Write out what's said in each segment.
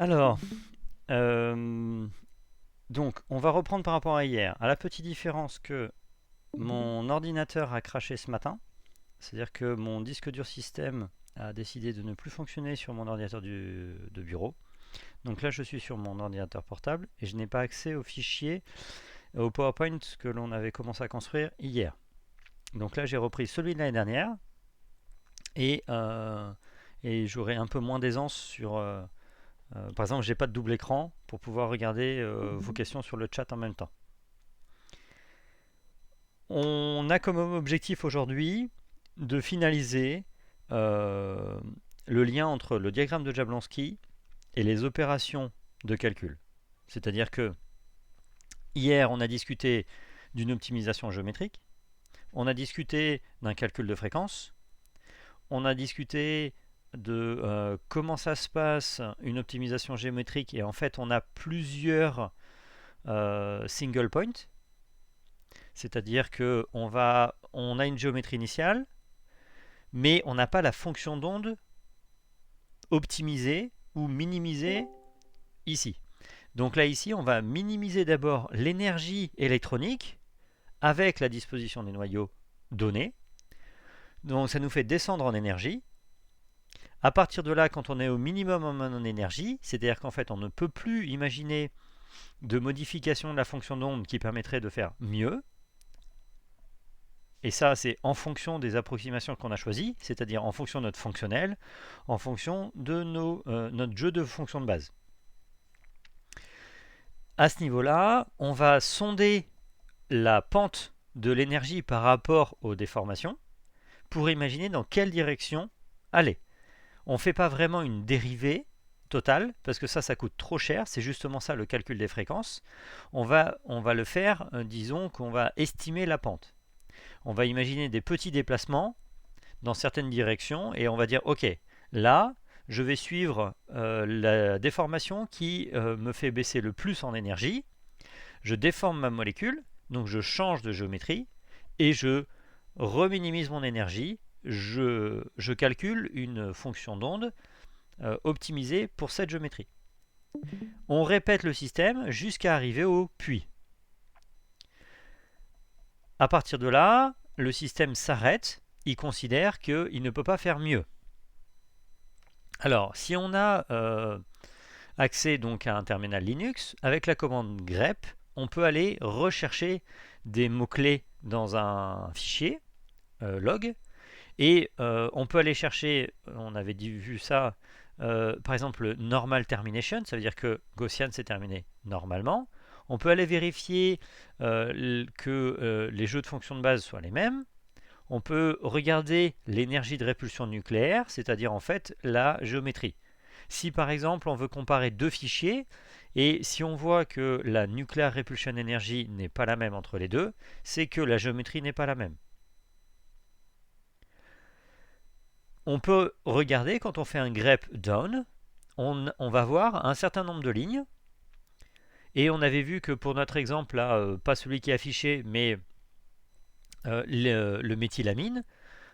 Alors, euh, donc, on va reprendre par rapport à hier. À la petite différence que mon ordinateur a craché ce matin, c'est-à-dire que mon disque dur système a décidé de ne plus fonctionner sur mon ordinateur de bureau. Donc là, je suis sur mon ordinateur portable et je n'ai pas accès aux fichiers, au PowerPoint que l'on avait commencé à construire hier. Donc là, j'ai repris celui de l'année dernière et, euh, et j'aurai un peu moins d'aisance sur. Par exemple, j'ai pas de double écran pour pouvoir regarder vos questions sur le chat en même temps. On a comme objectif aujourd'hui de finaliser euh, le lien entre le diagramme de Jablonski et les opérations de calcul. C'est-à-dire que hier, on a discuté d'une optimisation géométrique, on a discuté d'un calcul de fréquence, on a discuté de comment ça se passe une optimisation géométrique et en fait on a plusieurs single point, c'est-à-dire que on a une géométrie initiale, mais on n'a pas la fonction d'onde optimisée ou minimisée ici. Donc là ici, on va minimiser d'abord l'énergie électronique avec la disposition des noyaux donnés. Donc ça nous fait descendre en énergie. À partir de là, quand on est au minimum en énergie, c'est-à-dire qu'en fait on ne peut plus imaginer de modification de la fonction d'onde qui permettrait de faire mieux. Et ça, c'est en fonction des approximations qu'on a choisies, c'est-à-dire en fonction de notre fonctionnel, en fonction de notre jeu de fonctions de base. À ce niveau-là, on va sonder la pente de l'énergie par rapport aux déformations pour imaginer dans quelle direction aller. On ne fait pas vraiment une dérivée totale parce que ça coûte trop cher. C'est justement ça le calcul des fréquences. On va le faire, disons qu'on va estimer la pente. On va imaginer des petits déplacements dans certaines directions et on va dire ok, là je vais suivre la déformation qui me fait baisser le plus en énergie. Je déforme ma molécule, donc je change de géométrie et je reminimise mon énergie. Je calcule une fonction d'onde optimisée pour cette géométrie. On répète le système jusqu'à arriver au puits. À partir de là, le système s'arrête, il considère qu'il ne peut pas faire mieux. Alors, si on a accès donc à un terminal Linux, avec la commande grep, on peut aller rechercher des mots-clés dans un fichier log, et on peut aller chercher, on avait vu ça, par exemple normal termination, ça veut dire que Gaussian s'est terminé normalement. On peut aller vérifier que les jeux de fonctions de base soient les mêmes. On peut regarder l'énergie de répulsion nucléaire, c'est-à-dire en fait la géométrie. Si par exemple on veut comparer deux fichiers, et si on voit que la nuclear repulsion energy n'est pas la même entre les deux, c'est que la géométrie n'est pas la même. On peut regarder quand on fait un grep down, on va voir un certain nombre de lignes, et on avait vu que pour notre exemple, là, pas celui qui est affiché, mais le méthylamine,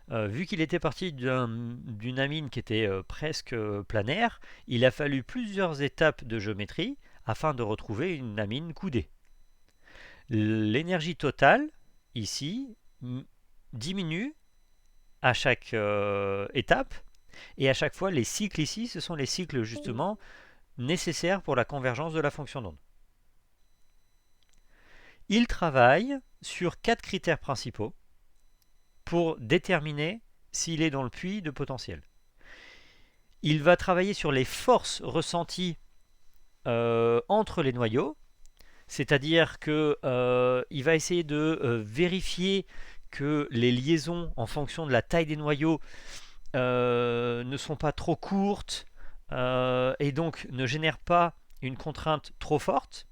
vu qu'il était parti d'une amine qui était presque planaire, il a fallu plusieurs étapes de géométrie afin de retrouver une amine coudée. L'énergie totale, ici, diminue à chaque étape, et à chaque fois, les cycles ici, ce sont les cycles justement nécessaires pour la convergence de la fonction d'onde. Il travaille sur 4 critères principaux pour déterminer s'il est dans le puits de potentiel. Il va travailler sur les forces ressenties entre les noyaux, c'est-à-dire qu'il va essayer de vérifier que les liaisons en fonction de la taille des noyaux ne sont pas trop courtes et donc ne génèrent pas une contrainte trop forte.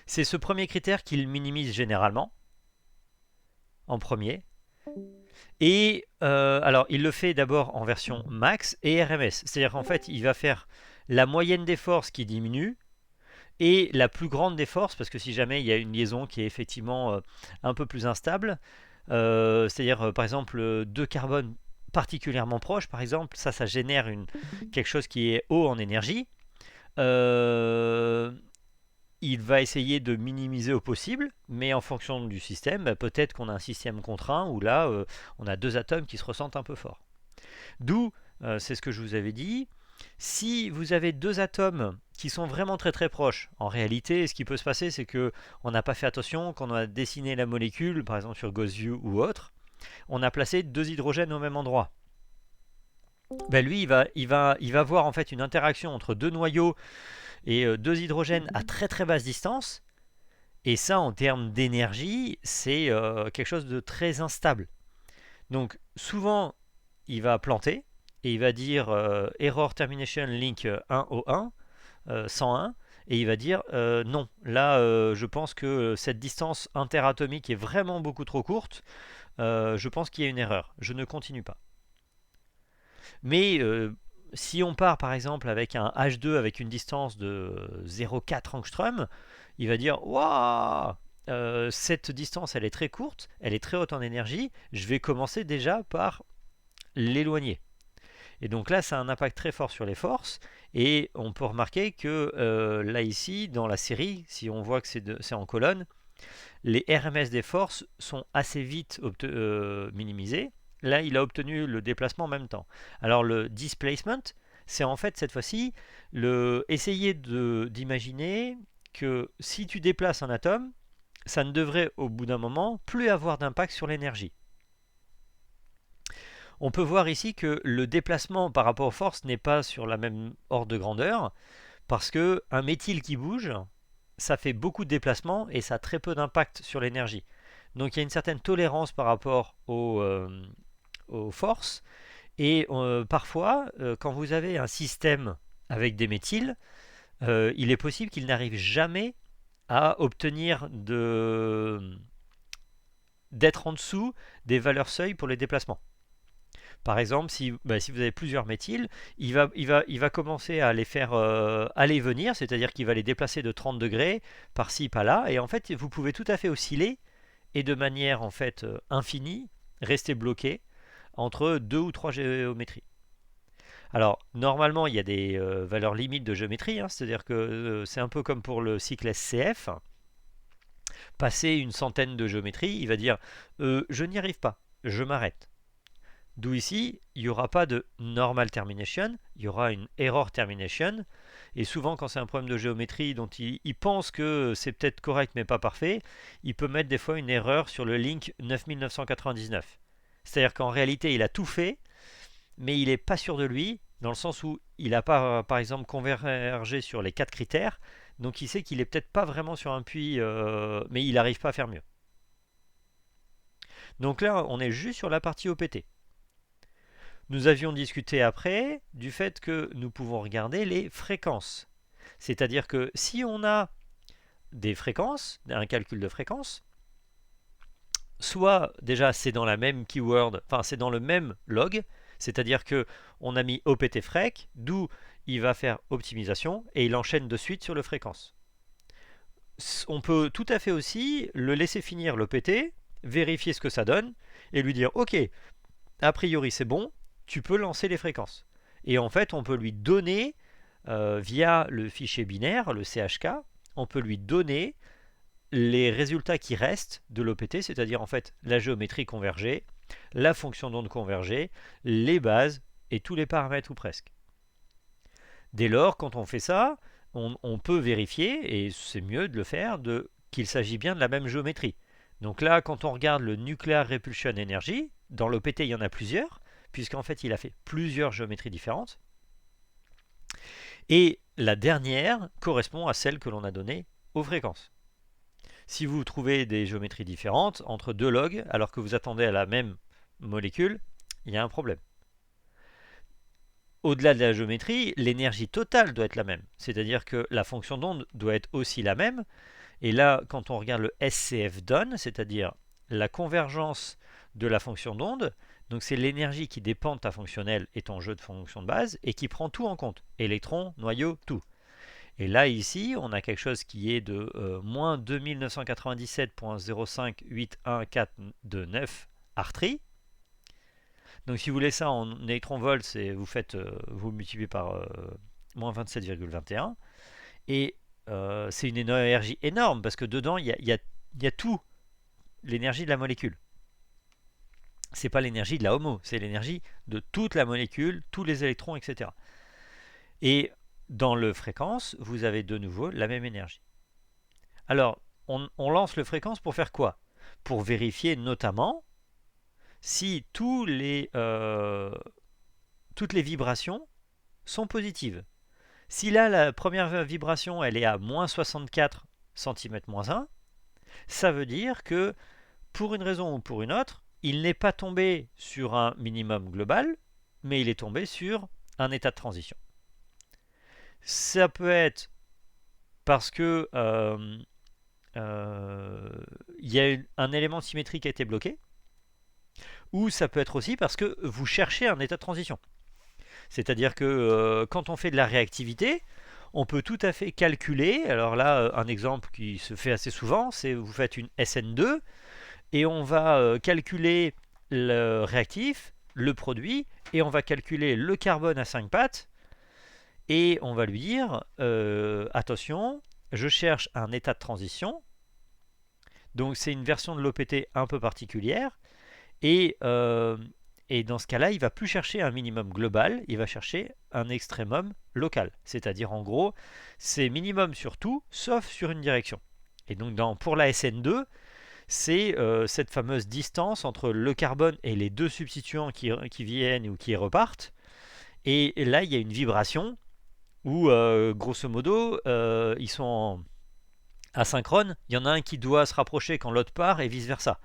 C'est ce premier critère qu'il minimise généralement en premier. Et alors, il le fait d'abord en version max et RMS. C'est-à-dire qu'en fait, il va faire la moyenne des forces qui diminue et la plus grande des forces, parce que si jamais il y a une liaison qui est effectivement un peu plus instable, c'est-à-dire par exemple 2 carbones particulièrement proches, par exemple, ça génère quelque chose qui est haut en énergie. Il va essayer de minimiser au possible, mais en fonction du système, peut-être qu'on a un système contraint où là, on a deux atomes qui se ressentent un peu fort. D'où, c'est ce que je vous avais dit, si vous avez deux atomes qui sont vraiment très très proches, en réalité, ce qui peut se passer, c'est que on n'a pas fait attention, quand on a dessiné la molécule, par exemple sur Gauss-View ou autre, on a placé deux hydrogènes au même endroit. Ben lui, il va voir en fait une interaction entre deux noyaux et deux hydrogènes à très très basse distance. Et ça, en termes d'énergie, c'est quelque chose de très instable. Donc souvent, il va planter et il va dire Error Termination Link 101, 101, et il va dire non, là je pense que cette distance interatomique est vraiment beaucoup trop courte, je pense qu'il y a une erreur, je ne continue pas. Mais si on part par exemple avec un H2 avec une distance de 0,4 angstrom, il va dire waouh, cette distance elle est très courte, elle est très haute en énergie, je vais commencer déjà par l'éloigner. Et donc là, ça a un impact très fort sur les forces. Et on peut remarquer que là ici, dans la série, si on voit que c'est en colonne, les RMS des forces sont assez vite minimisés. Là, il a obtenu le déplacement en même temps. Alors le displacement, c'est en fait cette fois-ci essayer d'imaginer que si tu déplaces un atome, ça ne devrait au bout d'un moment plus avoir d'impact sur l'énergie. On peut voir ici que le déplacement par rapport aux forces n'est pas sur la même ordre de grandeur, parce que un méthyle qui bouge, ça fait beaucoup de déplacement et ça a très peu d'impact sur l'énergie. Donc il y a une certaine tolérance par rapport aux forces, et parfois, quand vous avez un système avec des méthyles, il est possible qu'il n'arrive jamais à obtenir d'être en dessous des valeurs seuil pour les déplacements. Par exemple, si vous avez plusieurs méthyles, il va commencer à les faire aller et venir, c'est-à-dire qu'il va les déplacer de 30 degrés par-ci, par-là, et en fait, vous pouvez tout à fait osciller et de manière en fait infinie rester bloqué entre deux ou trois géométries. Alors, normalement, il y a des valeurs limites de géométrie, hein, c'est-à-dire que c'est un peu comme pour le cycle SCF. Passer une centaine de géométries, il va dire je n'y arrive pas, je m'arrête. D'où ici, il n'y aura pas de normal termination, il y aura une error termination. Et souvent, quand c'est un problème de géométrie dont il pense que c'est peut-être correct mais pas parfait, il peut mettre des fois une erreur sur le link 9999. C'est-à-dire qu'en réalité, il a tout fait, mais il n'est pas sûr de lui, dans le sens où il n'a pas, par exemple, convergé sur les 4 critères, donc il sait qu'il n'est peut-être pas vraiment sur un puits, mais il n'arrive pas à faire mieux. Donc là, on est juste sur la partie OPT. Nous avions discuté après du fait que nous pouvons regarder les fréquences. C'est-à-dire que si on a des fréquences, un calcul de fréquence, soit déjà c'est dans la même keyword, enfin c'est dans le même log, c'est-à-dire que on a mis OPT-FREQ, d'où il va faire optimisation et il enchaîne de suite sur le fréquence. On peut tout à fait aussi le laisser finir l'OPT, vérifier ce que ça donne et lui dire ok, a priori c'est bon, tu peux lancer les fréquences. Et en fait, on peut lui donner, via le fichier binaire, le CHK, on peut lui donner les résultats qui restent de l'OPT, c'est-à-dire en fait la géométrie convergée, la fonction d'onde convergée, les bases et tous les paramètres ou presque. Dès lors, quand on fait ça, on peut vérifier, et c'est mieux de le faire, qu'il s'agit bien de la même géométrie. Donc là, quand on regarde le Nuclear Repulsion Energy, dans l'OPT il y en a plusieurs, puisqu'en fait il a fait plusieurs géométries différentes. Et la dernière correspond à celle que l'on a donnée aux fréquences. Si vous trouvez des géométries différentes entre deux logs, alors que vous attendez à la même molécule, il y a un problème. Au-delà de la géométrie, l'énergie totale doit être la même. C'est-à-dire que la fonction d'onde doit être aussi la même. Et là, quand on regarde le SCF done, c'est-à-dire la convergence de la fonction d'onde, donc c'est l'énergie qui dépend de ta fonctionnelle et ton jeu de fonction de base et qui prend tout en compte. Électrons, noyaux, tout. Et là, ici, on a quelque chose qui est de moins 2997,0581429 artri. Donc si vous voulez ça en électronvolts, vous multipliez par moins 27,21. Et c'est une énergie énorme parce que dedans, il y a tout, l'énergie de la molécule. C'est pas l'énergie de la HOMO, c'est l'énergie de toute la molécule, tous les électrons, etc. Et dans le fréquence, vous avez de nouveau la même énergie. Alors, on lance le fréquence pour faire quoi? Pour vérifier notamment si toutes les vibrations sont positives. Si là, la première vibration, elle est à moins 64 cm-1, ça veut dire que, pour une raison ou pour une autre, il n'est pas tombé sur un minimum global, mais il est tombé sur un état de transition. Ça peut être parce que y a un élément symétrique qui a été bloqué, ou ça peut être aussi parce que vous cherchez un état de transition. C'est-à-dire que quand on fait de la réactivité, on peut tout à fait calculer, alors là un exemple qui se fait assez souvent, c'est vous faites une SN2 et on va calculer le réactif, le produit, et on va calculer le carbone à 5 pattes, et on va lui dire attention, je cherche un état de transition, donc c'est une version de l'OPT un peu particulière, et dans ce cas-là, il ne va plus chercher un minimum global, il va chercher un extrémum local. C'est-à-dire, en gros, c'est minimum sur tout, sauf sur une direction. Et donc, pour la SN2, c'est cette fameuse distance entre le carbone et les deux substituants qui viennent ou qui repartent. Et là, il y a une vibration où, grosso modo, ils sont asynchrones. Il y en a un qui doit se rapprocher quand l'autre part et vice-versa.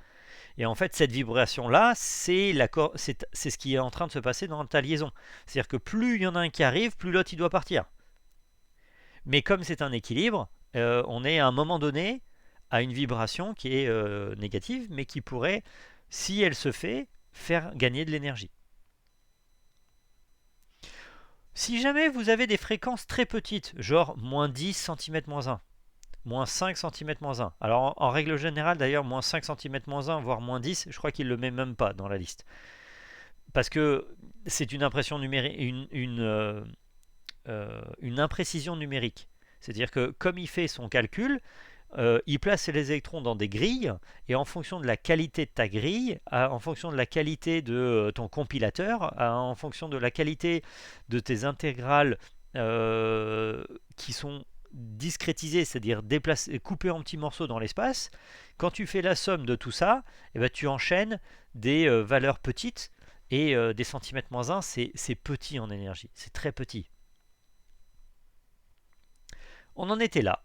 Et en fait, cette vibration-là, c'est ce qui est en train de se passer dans ta liaison. C'est-à-dire que plus il y en a un qui arrive, plus l'autre il doit partir. Mais comme c'est un équilibre, on est à un moment donné à une vibration qui est négative, mais qui pourrait, si elle se fait, faire gagner de l'énergie. Si jamais vous avez des fréquences très petites, genre moins 10 cm-1, moins 5 cm-1. Alors en règle générale d'ailleurs, moins 5 cm-1, voire moins 10, je crois qu'il ne le met même pas dans la liste. Parce que c'est une impression numérique, une imprécision numérique. C'est-à-dire que comme il fait son calcul, il place les électrons dans des grilles, et en fonction de la qualité de ta grille, en fonction de la qualité de ton compilateur, en fonction de la qualité de tes intégrales qui sont discrétisées, c'est-à-dire coupées en petits morceaux dans l'espace, quand tu fais la somme de tout ça, eh ben, tu enchaînes des valeurs petites, et des centimètres-1, c'est petit en énergie, c'est très petit. On en était là.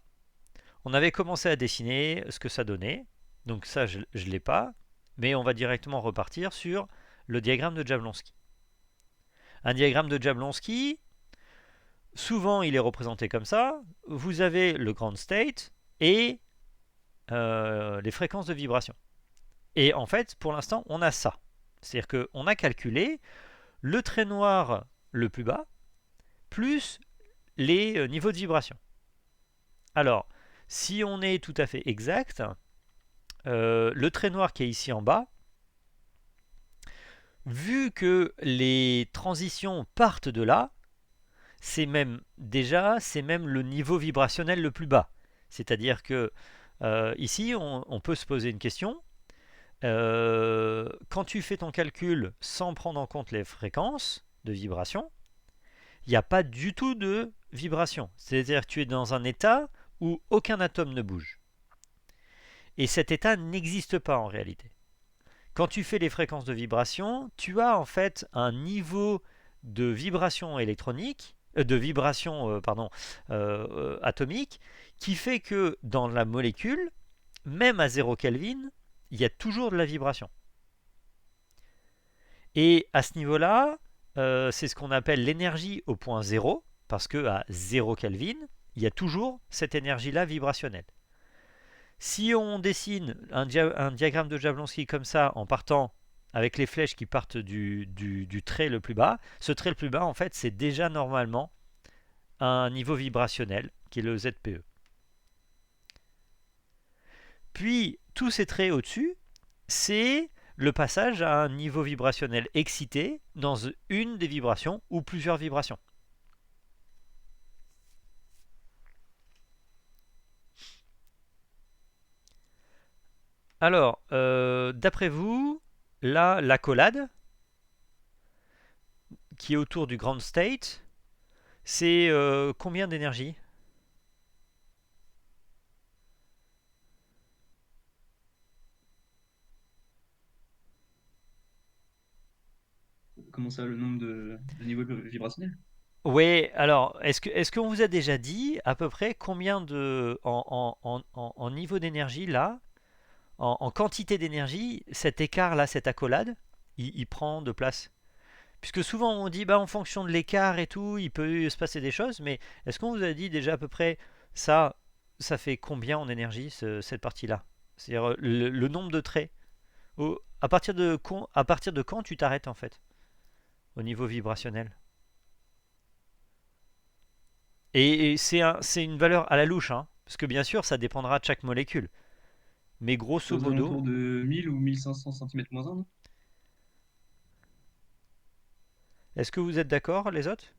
On avait commencé à dessiner ce que ça donnait, donc ça je ne l'ai pas, mais on va directement repartir sur le diagramme de Jablonski. Un diagramme de Jablonski, souvent il est représenté comme ça. Vous avez le ground state et les fréquences de vibration. Et en fait, pour l'instant, on a ça. C'est-à-dire qu'on a calculé le trait noir le plus bas, plus les niveaux de vibration. Alors, si on est tout à fait exact, le trait noir qui est ici en bas, vu que les transitions partent de là, c'est même le niveau vibrationnel le plus bas. C'est-à-dire que ici, on peut se poser une question. Quand tu fais ton calcul sans prendre en compte les fréquences de vibration, il n'y a pas du tout de vibration. C'est-à-dire que tu es dans un état où aucun atome ne bouge. Et cet état n'existe pas en réalité. Quand tu fais les fréquences de vibration, tu as en fait un niveau de vibration électronique, atomique, qui fait que dans la molécule, même à 0 Kelvin, il y a toujours de la vibration. Et à ce niveau-là, c'est ce qu'on appelle l'énergie au point zéro, parce qu'à 0 Kelvin, il y a toujours cette énergie-là vibrationnelle. Si on dessine un diagramme de Jablonski comme ça, en partant avec les flèches qui partent du trait le plus bas, ce trait le plus bas, en fait, c'est déjà normalement un niveau vibrationnel, qui est le ZPE. Puis, tous ces traits au-dessus, c'est le passage à un niveau vibrationnel excité dans une des vibrations ou plusieurs vibrations. Alors, d'après vous, là, l'accolade qui est autour du ground state, c'est combien d'énergie? Comment ça, le nombre de niveaux vibrationnels? Oui, alors, est-ce qu'on vous a déjà dit à peu près combien de, en niveau d'énergie, là, en quantité d'énergie, cet écart-là, cette accolade, il prend de place? Puisque souvent on dit, bah, en fonction de l'écart et tout, il peut se passer des choses, mais est-ce qu'on vous a dit déjà à peu près ça, ça fait combien en énergie, cette partie-là? C'est-à-dire le nombre de traits. À partir de quand tu t'arrêtes en fait, au niveau vibrationnel? Et c'est une valeur à la louche, hein, parce que bien sûr ça dépendra de chaque molécule. Mais C'est grosso aux modo, alentours de 1000 ou 1500 cm moins 1, non? est-ce que vous êtes d'accord les autres?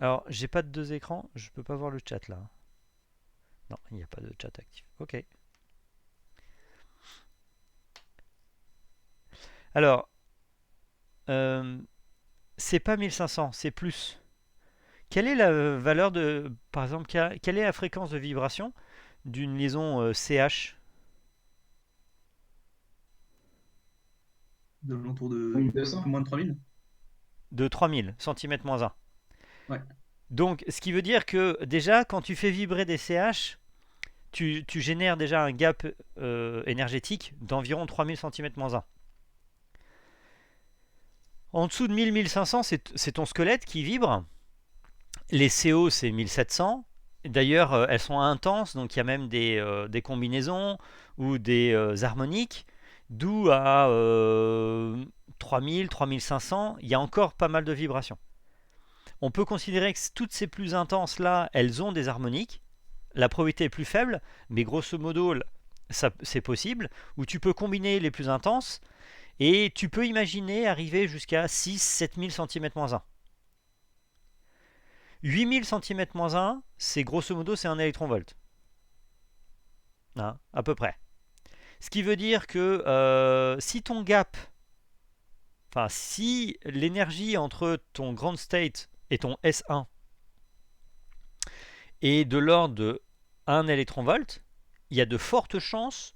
Alors j'ai pas de deux écrans, je peux pas voir le chat là. Non, il n'y a pas de chat actif. Ok. Alors, euh, c'est pas 1500, c'est plus. Quelle est la valeur de, par exemple, quelle est la fréquence de vibration d'une liaison CH De l'alentour de Oui, un peu 200. moins de 3000. de 3000 cm-1? Ouais. Donc, ce qui veut dire que déjà, quand tu fais vibrer des CH, tu génères déjà un gap énergétique d'environ 3000 cm-1. En dessous de 1000-1500, c'est ton squelette qui vibre. Les CO, c'est 1700. D'ailleurs, elles sont intenses, donc il y a même des combinaisons ou des harmoniques, d'où à 3000, 3500, il y a encore pas mal de vibrations. On peut considérer que toutes ces plus intenses là, elles ont des harmoniques. La probabilité est plus faible, mais grosso modo, c'est possible, où tu peux combiner les plus intenses et tu peux imaginer arriver jusqu'à 6-7000 cm-1. 8000 cm-1, c'est grosso modo c'est un électronvolt, hein, à peu près. Ce qui veut dire que si ton gap, enfin si l'énergie entre ton ground state et ton S1 est de l'ordre de 1 électronvolt, il y a de fortes chances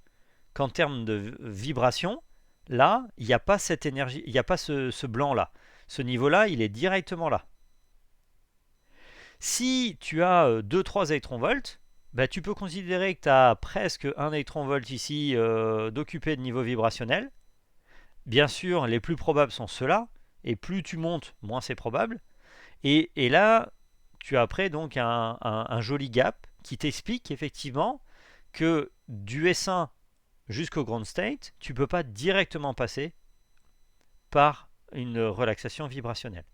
qu'en termes de vibration, là, il n'y a pas cette énergie, il n'y a pas ce blanc-là. Ce niveau-là, il est directement là. Si tu as 2-3 électronvolts, bah, tu peux considérer que tu as presque 1 électronvolt ici d'occupé de niveau vibrationnel. Bien sûr, les plus probables sont ceux-là, et plus tu montes, moins c'est probable. Et là, tu as après donc un joli gap qui t'explique effectivement que du S1 jusqu'au ground state, tu ne peux pas directement passer par une relaxation vibrationnelle.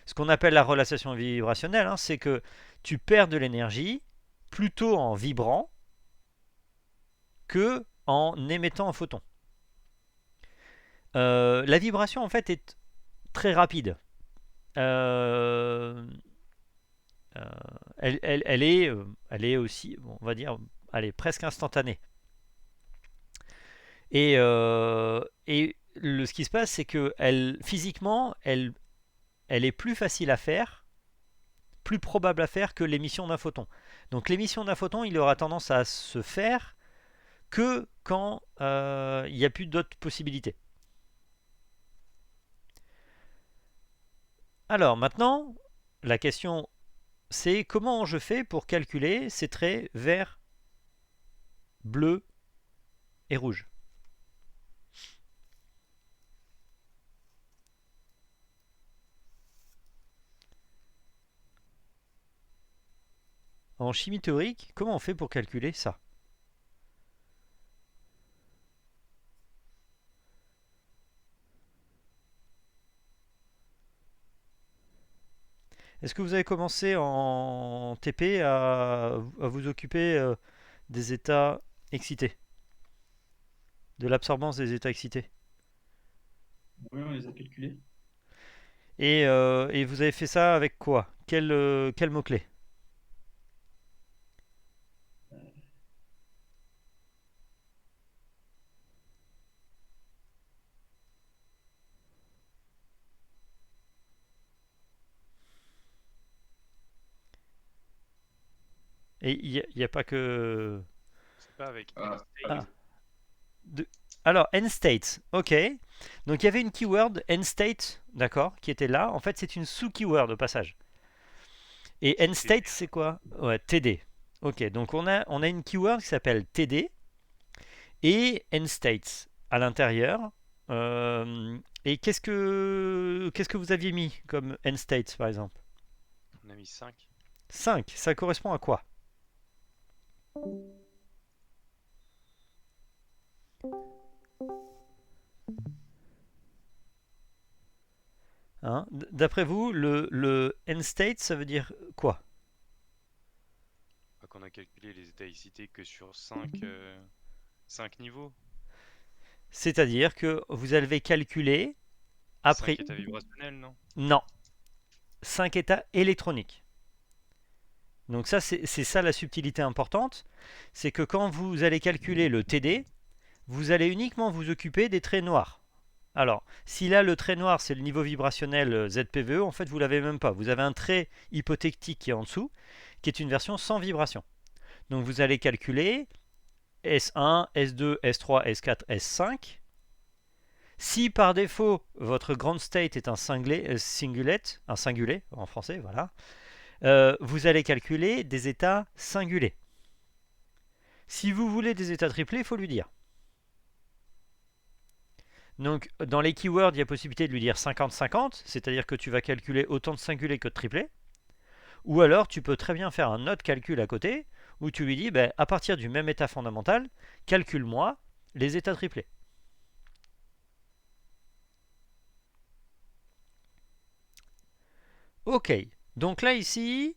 Ce qu'on appelle la relaxation vibrationnelle, hein, c'est que tu perds de l'énergie plutôt en vibrant que en émettant un photon. La vibration en fait est très rapide. Euh, euh, elle est aussi, bon, on va dire, elle est presque instantanée. Et ce qui se passe, c'est que physiquement, elle est plus facile à faire, plus probable à faire que l'émission d'un photon. Donc l'émission d'un photon, il aura tendance à se faire que quand il n'y a plus d'autres possibilités. Alors maintenant, la question c'est comment je fais pour calculer ces traits vert, bleu et rouge. En chimie théorique, comment on fait pour calculer ça? Est-ce que vous avez commencé en TP à vous occuper des états excités, de l'absorbance des états excités? Oui, on les a calculés. Et vous avez fait ça avec quoi? Quel mot-clé? Et il n'y a pas que... C'est pas avec Ah, N-State. Ah, de- Alors, end state, ok. Donc il y avait une keyword end state, d'accord, qui était là. En fait, c'est une sous-keyword au passage. Et C'est end TD. state, c'est quoi? Ouais, TD. Ok, donc on a une keyword qui s'appelle TD et end states à l'intérieur. Et qu'est-ce que vous aviez mis comme end state, par exemple? On a mis 5. 5, ça correspond à quoi? Hein? D'après vous, le end state, ça veut dire quoi? Qu'on a calculé les états excités que sur 5 niveaux. C'est-à-dire que vous avez calculé 5 après... états vibrationnels, non? Non, 5 états électroniques. Donc ça, c'est ça la subtilité importante, c'est que quand vous allez calculer le TD, vous allez uniquement vous occuper des traits noirs. Alors, si là le trait noir c'est le niveau vibrationnel ZPVE, en fait vous l'avez même pas. Vous avez un trait hypothétique qui est en dessous, qui est une version sans vibration. Donc vous allez calculer S1, S2, S3, S4, S5. Si par défaut votre ground state est un singulate, un singulé en français, voilà, vous allez calculer des états singulés. Si vous voulez des états triplés, il faut lui dire. Donc dans les keywords, il y a possibilité de lui dire 50-50, c'est-à-dire que tu vas calculer autant de singulés que de triplés. Ou alors tu peux très bien faire un autre calcul à côté, où tu lui dis, ben, à partir du même état fondamental, calcule-moi les états triplés. Ok, donc là ici,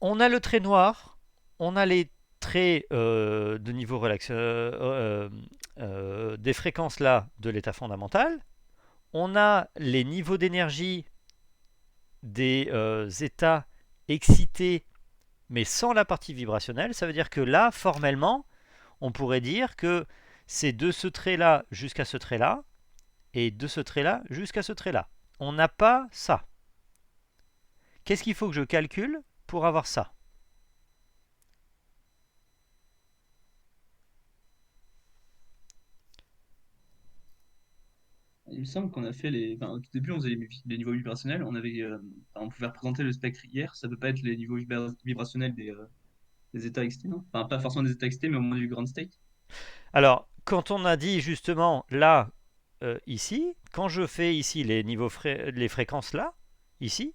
on a le trait noir, on a les traits de niveau des fréquences là de l'état fondamental, on a les niveaux d'énergie des états excités mais sans la partie vibrationnelle. Ça veut dire que là, formellement, on pourrait dire que c'est de ce trait là jusqu'à ce trait là et de ce trait là jusqu'à ce trait là. On n'a pas ça. Qu'est-ce qu'il faut que je calcule pour avoir ça? Il me semble qu'on a fait les. Enfin, au tout début, on faisait les niveaux vibrationnels. On pouvait représenter le spectre hier. Ça peut pas être les niveaux vibrationnels des états excités, non? Enfin, pas forcément des états excités, mais au moins du ground state. Alors, quand on a dit justement là, ici, quand je fais ici les niveaux les fréquences là, ici,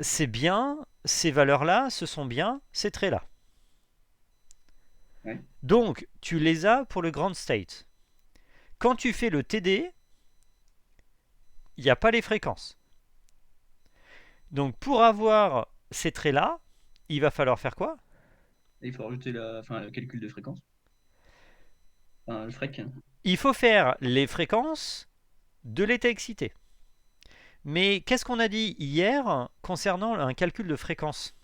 c'est bien, ces valeurs-là, ce sont bien ces traits-là. Ouais. Donc, tu les as pour le ground state. Quand tu fais le TD, il n'y a pas les fréquences. Donc, pour avoir ces traits-là, il va falloir faire quoi? Et il faut rajouter le calcul de fréquence. Enfin, le frec. Il faut faire les fréquences de l'état excité. Mais qu'est-ce qu'on a dit hier concernant un calcul de fréquence?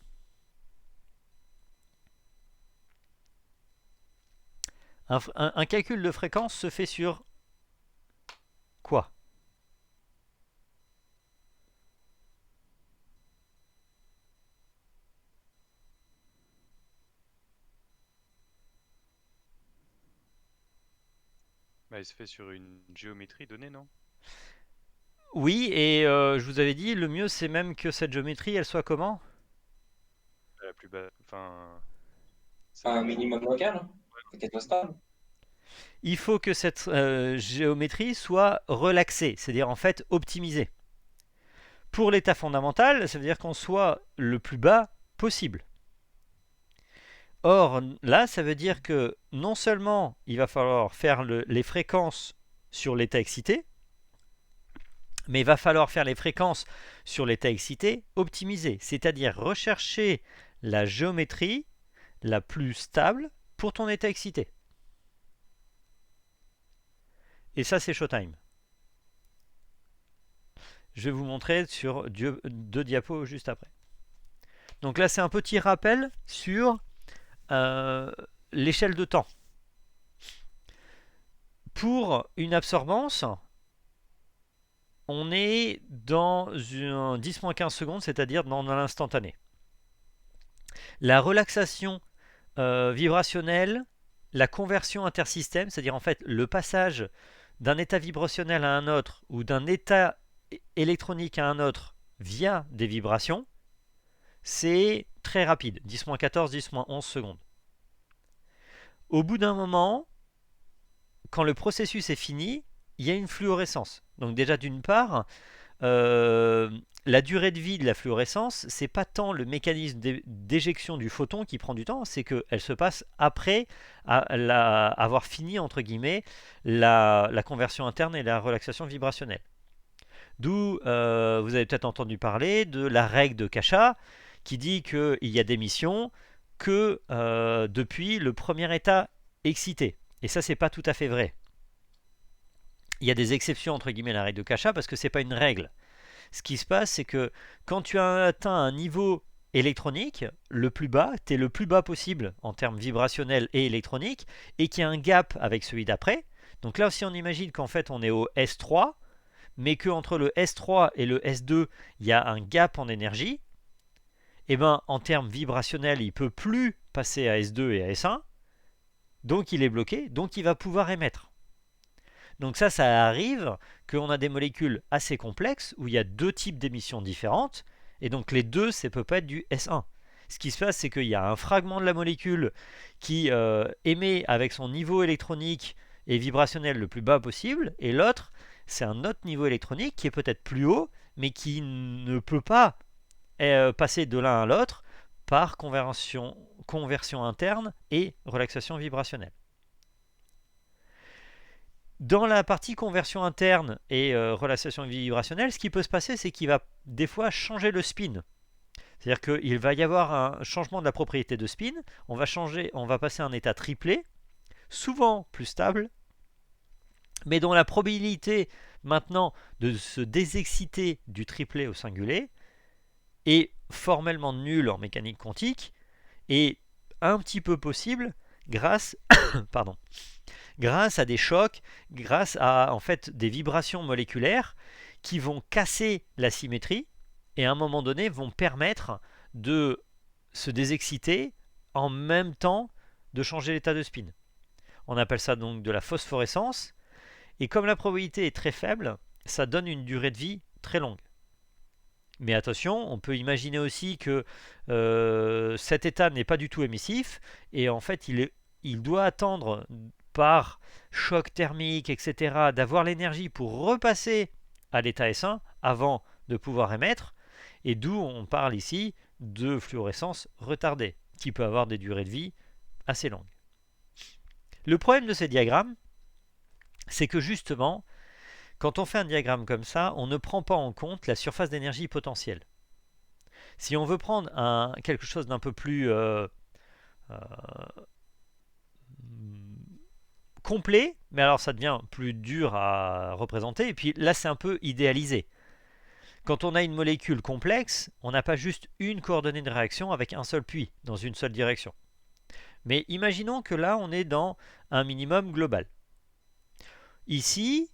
Un calcul de fréquence se fait sur quoi? Bah, il se fait sur une géométrie donnée, non? Oui, et je vous avais dit, le mieux c'est même que cette géométrie, elle soit comment? La plus bas. Enfin. Un minimum local, hein, faut qu'elle soit stable. Il faut que cette géométrie soit relaxée, c'est-à-dire en fait optimisée. Pour l'état fondamental, ça veut dire qu'on soit le plus bas possible. Or, là, ça veut dire que non seulement il va falloir faire les fréquences sur l'état excité, Mais il va falloir faire les fréquences sur l'état excité optimisées, c'est-à-dire rechercher la géométrie la plus stable pour ton état excité. Et ça, c'est Showtime. Je vais vous montrer sur 2 diapos juste après. Donc là, c'est un petit rappel sur l'échelle de temps. Pour une absorbance, on est dans un 10-15 secondes, c'est-à-dire dans l'instantané. La relaxation vibrationnelle, la conversion intersystème, c'est-à-dire en fait le passage d'un état vibrationnel à un autre ou d'un état électronique à un autre via des vibrations, c'est très rapide, 10-14, 10-11 secondes. Au bout d'un moment, quand le processus est fini, il y a une fluorescence. Donc déjà d'une part, la durée de vie de la fluorescence, c'est pas tant le mécanisme d'éjection du photon qui prend du temps, c'est qu'elle se passe après avoir fini entre guillemets la conversion interne et la relaxation vibrationnelle. D'où vous avez peut-être entendu parler de la règle de Kasha qui dit qu'il y a des missions que depuis le premier état excité. Et ça, c'est pas tout à fait vrai. Il y a des exceptions entre guillemets à la règle de Kasha parce que c'est pas une règle. Ce qui se passe, c'est que quand tu as atteint un niveau électronique, le plus bas, tu es le plus bas possible en termes vibrationnels et électroniques, et qu'il y a un gap avec celui d'après. Donc là aussi, on imagine qu'en fait, on est au S3, mais qu'entre le S3 et le S2, il y a un gap en énergie. Et bien, en termes vibrationnels, il ne peut plus passer à S2 et à S1, donc il est bloqué, donc il va pouvoir émettre. Donc ça arrive qu'on a des molécules assez complexes où il y a 2 types d'émissions différentes, et donc les deux, ça ne peut pas être du S1. Ce qui se passe, c'est qu'il y a un fragment de la molécule qui émet avec son niveau électronique et vibrationnel le plus bas possible, et l'autre, c'est un autre niveau électronique qui est peut-être plus haut, mais qui ne peut pas passer de l'un à l'autre par conversion interne et relaxation vibrationnelle. Dans la partie conversion interne et relaxation vibrationnelle, ce qui peut se passer, c'est qu'il va des fois changer le spin. C'est-à-dire qu'il va y avoir un changement de la propriété de spin, on va passer à un état triplé, souvent plus stable, mais dont la probabilité maintenant de se désexciter du triplet au singulier est formellement nulle en mécanique quantique et un petit peu possible grâce à des chocs, grâce à en fait des vibrations moléculaires qui vont casser la symétrie et à un moment donné vont permettre de se désexciter en même temps de changer l'état de spin. On appelle ça donc de la phosphorescence, et comme la probabilité est très faible, ça donne une durée de vie très longue. Mais attention, on peut imaginer aussi que cet état n'est pas du tout émissif, et en fait il doit attendre par choc thermique, etc., d'avoir l'énergie pour repasser à l'état S1 avant de pouvoir émettre, et d'où on parle ici de fluorescence retardée, qui peut avoir des durées de vie assez longues. Le problème de ces diagrammes, c'est que justement, quand on fait un diagramme comme ça, on ne prend pas en compte la surface d'énergie potentielle. Si on veut prendre quelque chose d'un peu plus complet, mais alors ça devient plus dur à représenter, et puis là c'est un peu idéalisé. Quand on a une molécule complexe, on n'a pas juste une coordonnée de réaction avec un seul puits, dans une seule direction. Mais imaginons que là on est dans un minimum global. Ici,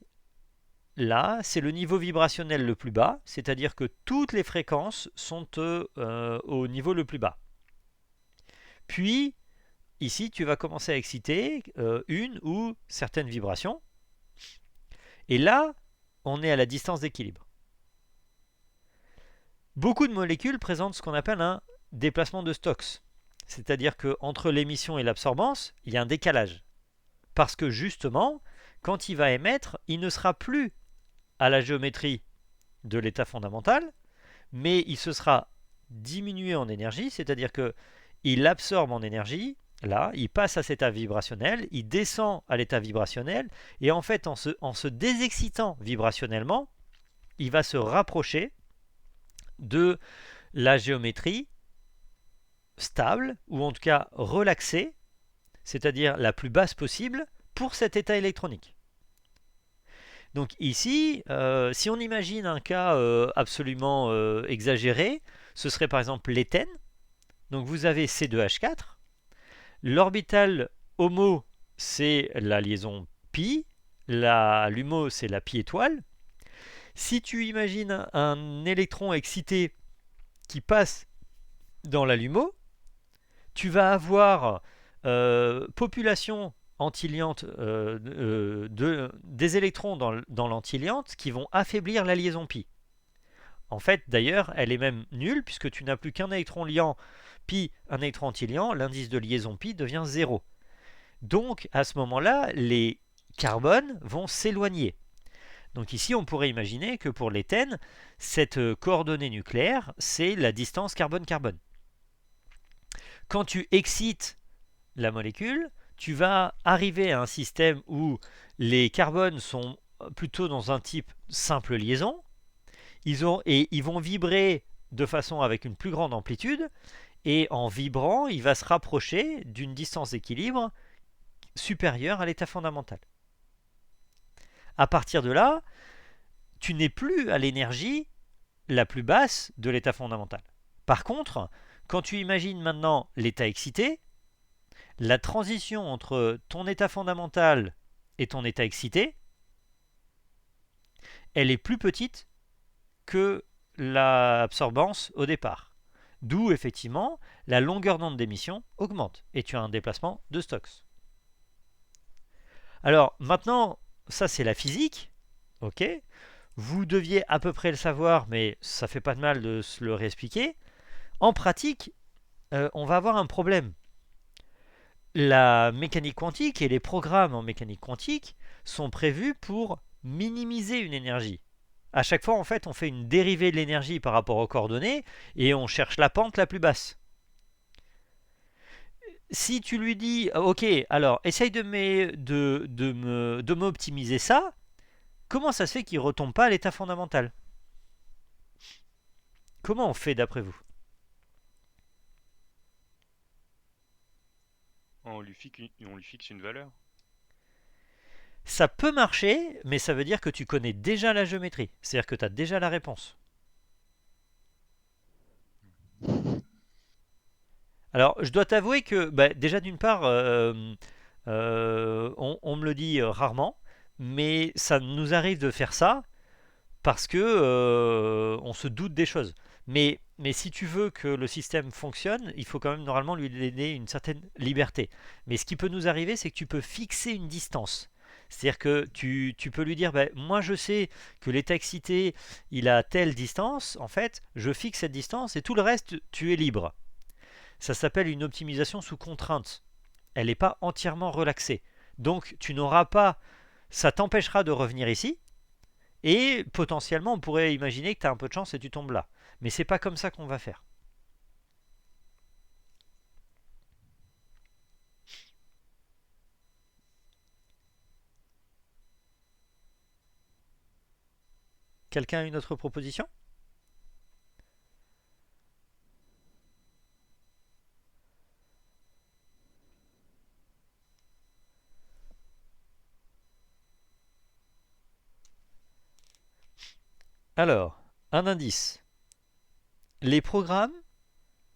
là, c'est le niveau vibrationnel le plus bas, c'est-à-dire que toutes les fréquences sont au niveau le plus bas. Puis, ici, tu vas commencer à exciter une ou certaines vibrations. Et là, on est à la distance d'équilibre. Beaucoup de molécules présentent ce qu'on appelle un déplacement de Stokes. C'est-à-dire qu'entre l'émission et l'absorbance, il y a un décalage. Parce que justement, quand il va émettre, il ne sera plus à la géométrie de l'état fondamental, mais il se sera diminué en énergie, c'est-à-dire qu'il absorbe en énergie, là, il passe à cet état vibrationnel, il descend à l'état vibrationnel, et en fait, en se désexcitant vibrationnellement, il va se rapprocher de la géométrie stable, ou en tout cas relaxée, c'est-à-dire la plus basse possible pour cet état électronique. Donc ici, si on imagine un cas absolument exagéré, ce serait par exemple l'éthène. Donc vous avez C2H4, l'orbital HOMO c'est la liaison pi, l'HUMO c'est la pi étoile. Si tu imagines un électron excité qui passe dans la LUMO, tu vas avoir population antiliante des électrons dans l'antiliante qui vont affaiblir la liaison pi. En fait, d'ailleurs, elle est même nulle puisque tu n'as plus qu'un électron liant pi, un électron antiliant, l'indice de liaison pi devient 0. Donc, à ce moment-là, les carbones vont s'éloigner. Donc ici, on pourrait imaginer que pour l'éthène, cette coordonnée nucléaire, c'est la distance carbone-carbone. Quand tu excites la molécule, tu vas arriver à un système où les carbones sont plutôt dans un type simple liaison, ils vont vibrer de façon avec une plus grande amplitude, et en vibrant, il va se rapprocher d'une distance d'équilibre supérieure à l'état fondamental. À partir de là, tu n'es plus à l'énergie la plus basse de l'état fondamental. Par contre, quand tu imagines maintenant l'état excité, la transition entre ton état fondamental et ton état excité, elle est plus petite que l'absorbance au départ. D'où effectivement la longueur d'onde d'émission augmente et tu as un déplacement de Stokes. Alors maintenant, ça c'est la physique, ok. Vous deviez à peu près le savoir, mais ça fait pas de mal de se le réexpliquer. En pratique, on va avoir un problème. La mécanique quantique et les programmes en mécanique quantique sont prévus pour minimiser une énergie. À chaque fois, en fait, on fait une dérivée de l'énergie par rapport aux coordonnées et on cherche la pente la plus basse. Si tu lui dis, ok, alors essaye de m'optimiser ça, comment ça se fait qu'il ne retombe pas à l'état fondamental? Comment on fait d'après vous? On lui fixe une valeur. Ça peut marcher, mais ça veut dire que tu connais déjà la géométrie. C'est-à-dire que tu as déjà la réponse. Alors, je dois t'avouer que, déjà d'une part, on me le dit rarement, mais ça nous arrive de faire ça parce que on se doute des choses. Mais si tu veux que le système fonctionne, il faut quand même normalement lui donner une certaine liberté. Mais ce qui peut nous arriver, c'est que tu peux fixer une distance. C'est-à-dire que tu peux lui dire, moi je sais que l'état excité, il a telle distance, en fait, je fixe cette distance et tout le reste, tu es libre. Ça s'appelle une optimisation sous contrainte. Elle n'est pas entièrement relaxée. Donc tu n'auras pas, ça t'empêchera de revenir ici, et potentiellement on pourrait imaginer que tu as un peu de chance et tu tombes là. Mais c'est pas comme ça qu'on va faire. Quelqu'un a une autre proposition? Alors, un indice. Les programmes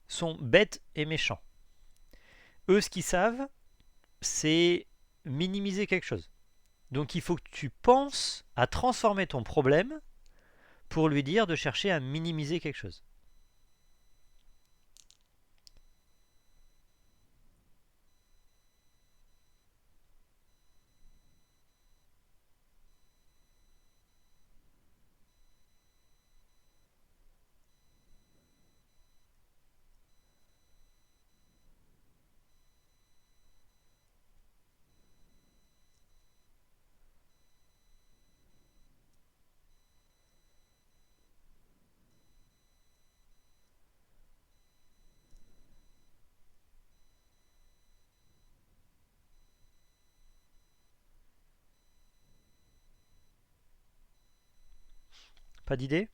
sont bêtes et méchants. Eux, ce qu'ils savent, c'est minimiser quelque chose. Donc il faut que tu penses à transformer ton problème pour lui dire de chercher à minimiser quelque chose. Pas d'idée?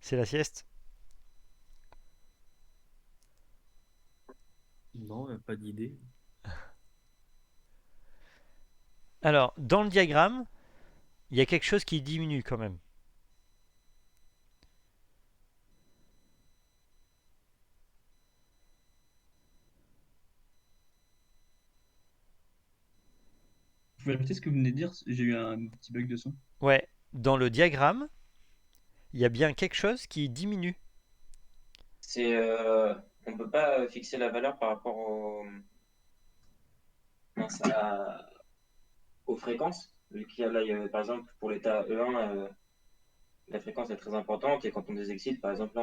C'est la sieste? Non, pas d'idée. Alors, dans le diagramme, il y a quelque chose qui diminue quand même. Vous pouvez répéter ce que vous venez de dire? J'ai eu un petit bug de son. Ouais, dans le diagramme, il y a bien quelque chose qui diminue. C'est, on peut pas fixer la valeur par rapport mince, aux fréquences. Vu qu'il y a là, par exemple, pour l'état E1, la fréquence est très importante et quand on désexcite, par exemple, là,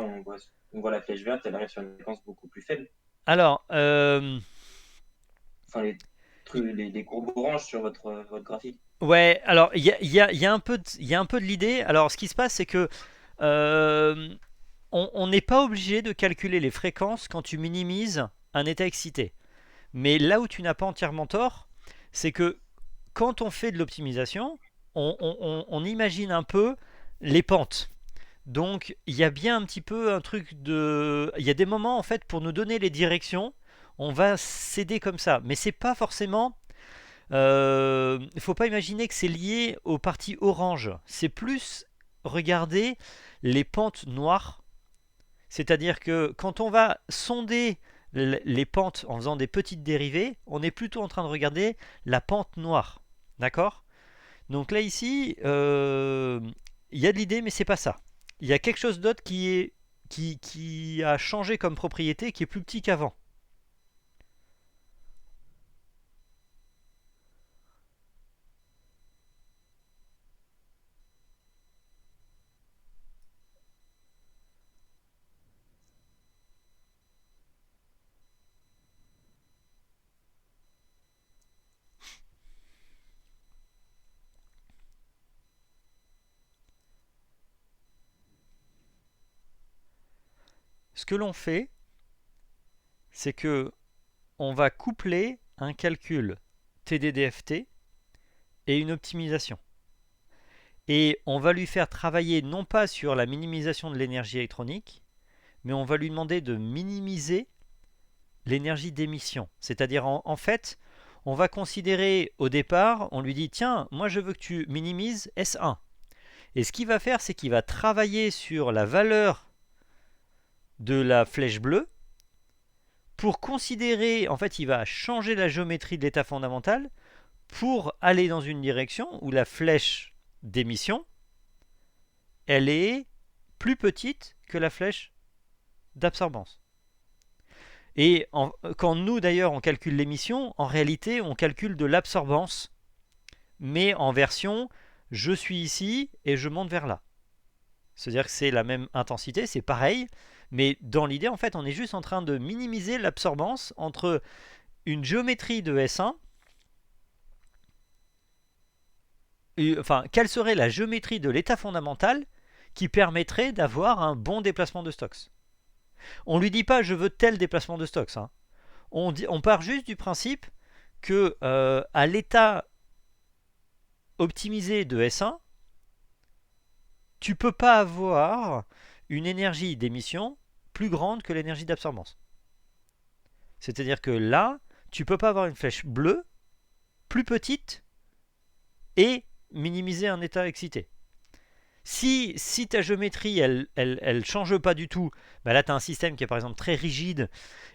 on voit la flèche verte, elle arrive sur une fréquence beaucoup plus faible. Alors, Enfin, les courbes oranges sur votre graphique. ouais, alors il y a un peu de l'idée. Alors, ce qui se passe, c'est que on n'est pas obligé de calculer les fréquences quand tu minimises un état excité. Mais là où tu n'as pas entièrement tort, c'est que quand on fait de l'optimisation, on imagine un peu les pentes. Donc il y a bien un petit peu un truc de... Il y a des moments en fait pour nous donner les directions, on va s'aider comme ça. Mais c'est pas forcément... Il ne faut pas imaginer que c'est lié aux parties orange. C'est plus regarder les pentes noires. C'est-à-dire que quand on va sonder les pentes en faisant des petites dérivées, on est plutôt en train de regarder la pente noire. D'accord? Donc là ici, il y a de l'idée, mais c'est pas ça. Il y a quelque chose d'autre qui a changé comme propriété, qui est plus petit qu'avant. Ce que l'on fait, c'est que on va coupler un calcul TDDFT et une optimisation. Et on va lui faire travailler non pas sur la minimisation de l'énergie électronique, mais on va lui demander de minimiser l'énergie d'émission. C'est-à-dire en fait, on va considérer au départ, on lui dit tiens, moi je veux que tu minimises S1. Et ce qu'il va faire, c'est qu'il va travailler sur la valeur de la flèche bleue pour considérer, en fait, il va changer la géométrie de l'état fondamental pour aller dans une direction où la flèche d'émission, elle est plus petite que la flèche d'absorbance. Et quand nous, d'ailleurs, on calcule l'émission, en réalité, on calcule de l'absorbance, mais en version je suis ici et je monte vers là. C'est-à-dire que c'est la même intensité, c'est pareil, mais dans l'idée, en fait, on est juste en train de minimiser l'absorbance entre une géométrie de S1, enfin, quelle serait la géométrie de l'état fondamental qui permettrait d'avoir un bon déplacement de Stokes. On ne lui dit pas je veux tel déplacement de Stokes. Hein. On part juste du principe que à l'état optimisé de S1, tu ne peux pas avoir une énergie d'émission plus grande que l'énergie d'absorbance. C'est-à-dire que là, tu ne peux pas avoir une flèche bleue plus petite et minimiser un état excité. Si ta géométrie elle change pas du tout, bah là tu as un système qui est par exemple très rigide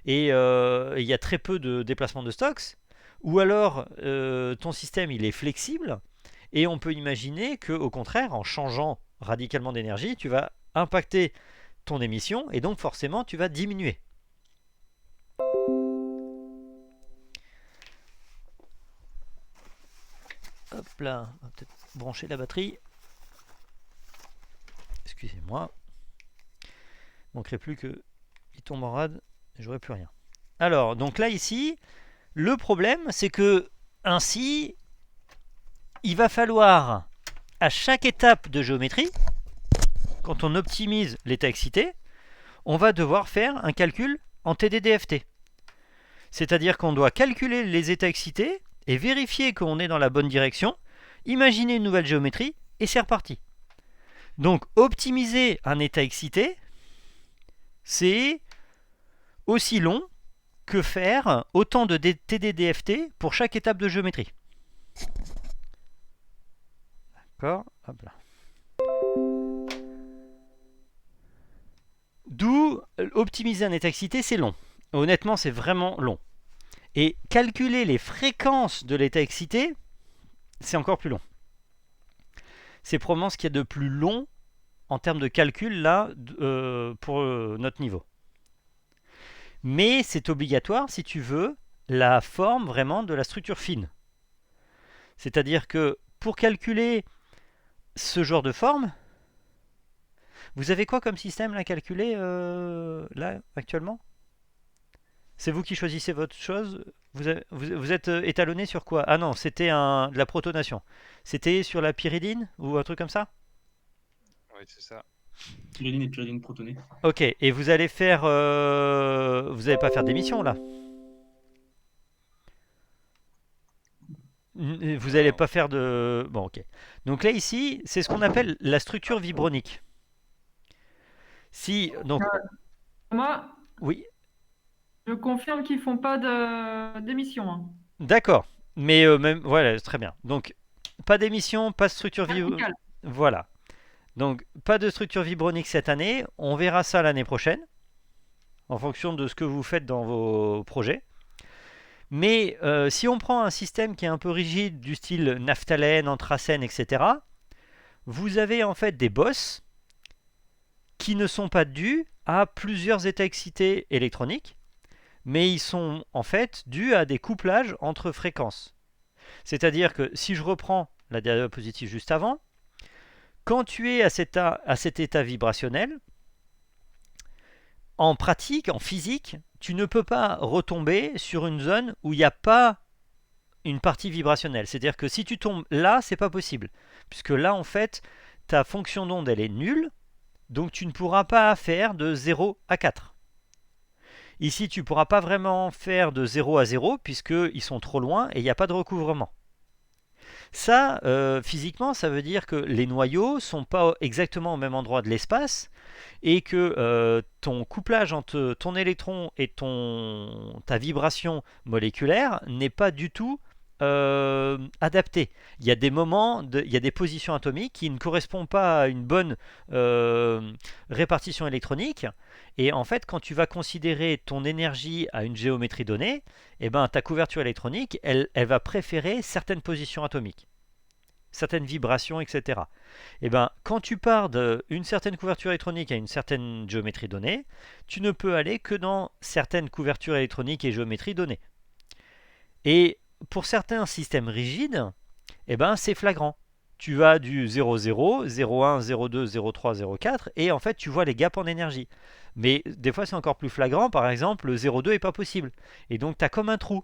et il y a très peu de déplacement de Stokes, ou alors ton système il est flexible et on peut imaginer que au contraire en changeant radicalement d'énergie tu vas impacter ton émission et donc forcément tu vas diminuer. Hop là, on va peut-être brancher la batterie. Excusez-moi. Il manquerait plus que il tombe en rade et j'aurai plus rien. Alors, donc là ici, le problème c'est que ainsi, il va falloir à chaque étape de géométrie, quand on optimise l'état excité, on va devoir faire un calcul en TDDFT. C'est-à-dire qu'on doit calculer les états excités et vérifier qu'on est dans la bonne direction, imaginez une nouvelle géométrie et c'est reparti. Donc optimiser un état excité, c'est aussi long que faire autant de TDDFT pour chaque étape de géométrie. D'accord, hop là. D'où optimiser un état excité, c'est long. Honnêtement, c'est vraiment long. Et calculer les fréquences de l'état excité, c'est encore plus long. C'est probablement ce qu'il y a de plus long en termes de calcul là pour notre niveau. Mais c'est obligatoire si tu veux la forme vraiment de la structure fine. C'est-à-dire que pour calculer ce genre de forme, vous avez quoi comme système là calculé là actuellement? C'est vous qui choisissez votre chose. Vous êtes étalonné sur quoi? Ah non, c'était de la protonation. C'était sur la pyridine ou un truc comme ça? Ouais, c'est ça. Pyridine et pyridine protonée. Ok, et vous allez faire... vous n'allez pas faire d'émission là? Vous n'allez pas faire de... Bon, ok. Donc là, ici, c'est ce qu'on appelle la structure vibronique. Si... Donc, Moi, oui, je confirme qu'ils font pas d'émission. Hein. d'accord. Mais même... Voilà, très bien. Donc, pas d'émission, pas de structure vibronique. Vertical. Voilà. Donc, pas de structure vibronique cette année. On verra ça l'année prochaine, en fonction de ce que vous faites dans vos projets. Mais si on prend un système qui est un peu rigide, du style naphthalène, anthracène, etc., vous avez en fait des bosses qui ne sont pas dus à plusieurs états excités électroniques, mais ils sont en fait dus à des couplages entre fréquences. C'est-à-dire que si je reprends la diapositive juste avant, quand tu es à cet état vibrationnel, en pratique, en physique, tu ne peux pas retomber sur une zone où il n'y a pas une partie vibrationnelle. C'est-à-dire que si tu tombes là, c'est pas possible. Puisque là, en fait, ta fonction d'onde, elle est nulle. Donc tu ne pourras pas faire de 0 à 4. Ici, tu ne pourras pas vraiment faire de 0 à 0, puisqu'ils sont trop loin et il n'y a pas de recouvrement. Ça, physiquement, ça veut dire que les noyaux ne sont pas exactement au même endroit de l'espace et que ton couplage entre ton électron et ta vibration moléculaire n'est pas du tout adapté. Il y a des moments, il y a des positions atomiques qui ne correspondent pas à une bonne répartition électronique. Et en fait, quand tu vas considérer ton énergie à une géométrie donnée, eh ben, ta couverture électronique, elle va préférer certaines positions atomiques, certaines vibrations, etc. Et ben, quand tu pars d'une certaine couverture électronique à une certaine géométrie donnée, tu ne peux aller que dans certaines couvertures électroniques et géométries données. Et pour certains systèmes rigides, eh ben, c'est flagrant. Tu vas du 0,0, 0,1, 0,2, 0,3, 0,4 et en fait tu vois les gaps en énergie. Mais des fois c'est encore plus flagrant, par exemple le 0,2 n'est pas possible. Et donc tu as comme un trou.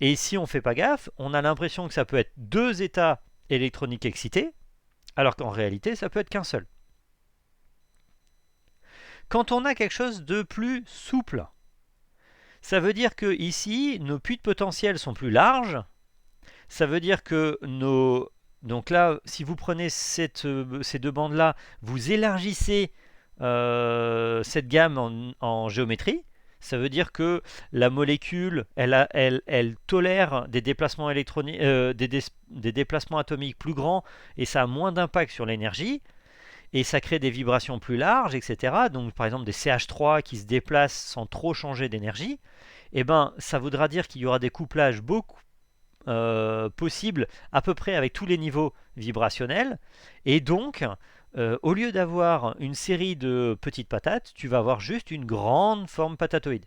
Et si on ne fait pas gaffe, on a l'impression que ça peut être deux états électroniques excités, alors qu'en réalité ça peut être qu'un seul. Quand on a quelque chose de plus souple, ça veut dire que ici nos puits de potentiel sont plus larges. Ça veut dire que donc là, si vous prenez ces deux bandes-là, vous élargissez cette gamme en géométrie. Ça veut dire que la molécule, elle tolère des déplacements électroniques, des déplacements atomiques plus grands et ça a moins d'impact sur l'énergie. Et ça crée des vibrations plus larges, etc. Donc par exemple des CH3 qui se déplacent sans trop changer d'énergie. Et ben, ça voudra dire qu'il y aura des couplages beaucoup possible à peu près avec tous les niveaux vibrationnels et donc au lieu d'avoir une série de petites patates, tu vas avoir juste une grande forme patatoïde.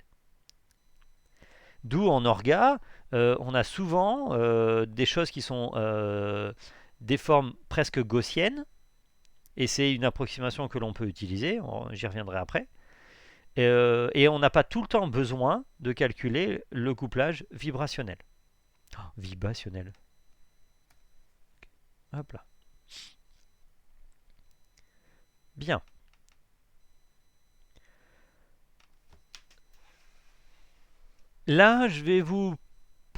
D'où en orga, on a souvent des choses qui sont des formes presque gaussiennes et c'est une approximation que l'on peut utiliser, j'y reviendrai après. Et on n'a pas tout le temps besoin de calculer le couplage vibrationnel. Vibrationnel. Hop là. Bien. Là, je vais vous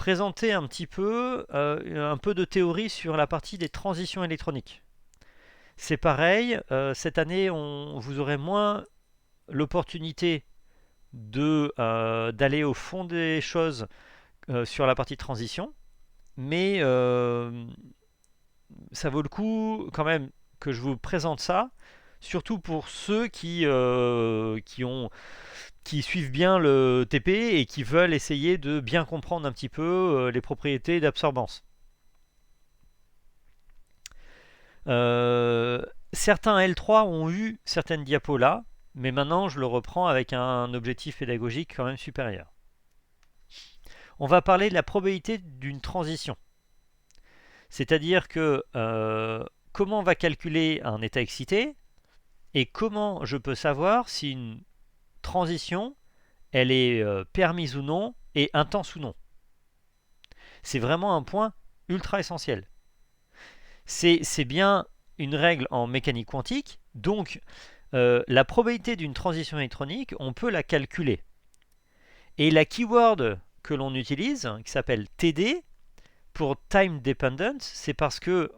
présenter un petit peu de théorie sur la partie des transitions électroniques. C'est pareil, cette année, vous aurez moins l'opportunité d'aller au fond des choses sur la partie transition, mais ça vaut le coup quand même que je vous présente ça, surtout pour ceux qui suivent bien le TP et qui veulent essayer de bien comprendre un petit peu les propriétés d'absorbance. Certains L3 ont eu certaines diapos là, mais maintenant je le reprends avec un objectif pédagogique quand même supérieur. On va parler de la probabilité d'une transition. C'est-à-dire que comment on va calculer un état excité et comment je peux savoir si une transition elle est permise ou non et intense ou non. C'est vraiment un point ultra essentiel. C'est bien une règle en mécanique quantique, donc la probabilité d'une transition électronique, on peut la calculer. Et la keyword que l'on utilise, qui s'appelle TD, pour time dependent, c'est parce que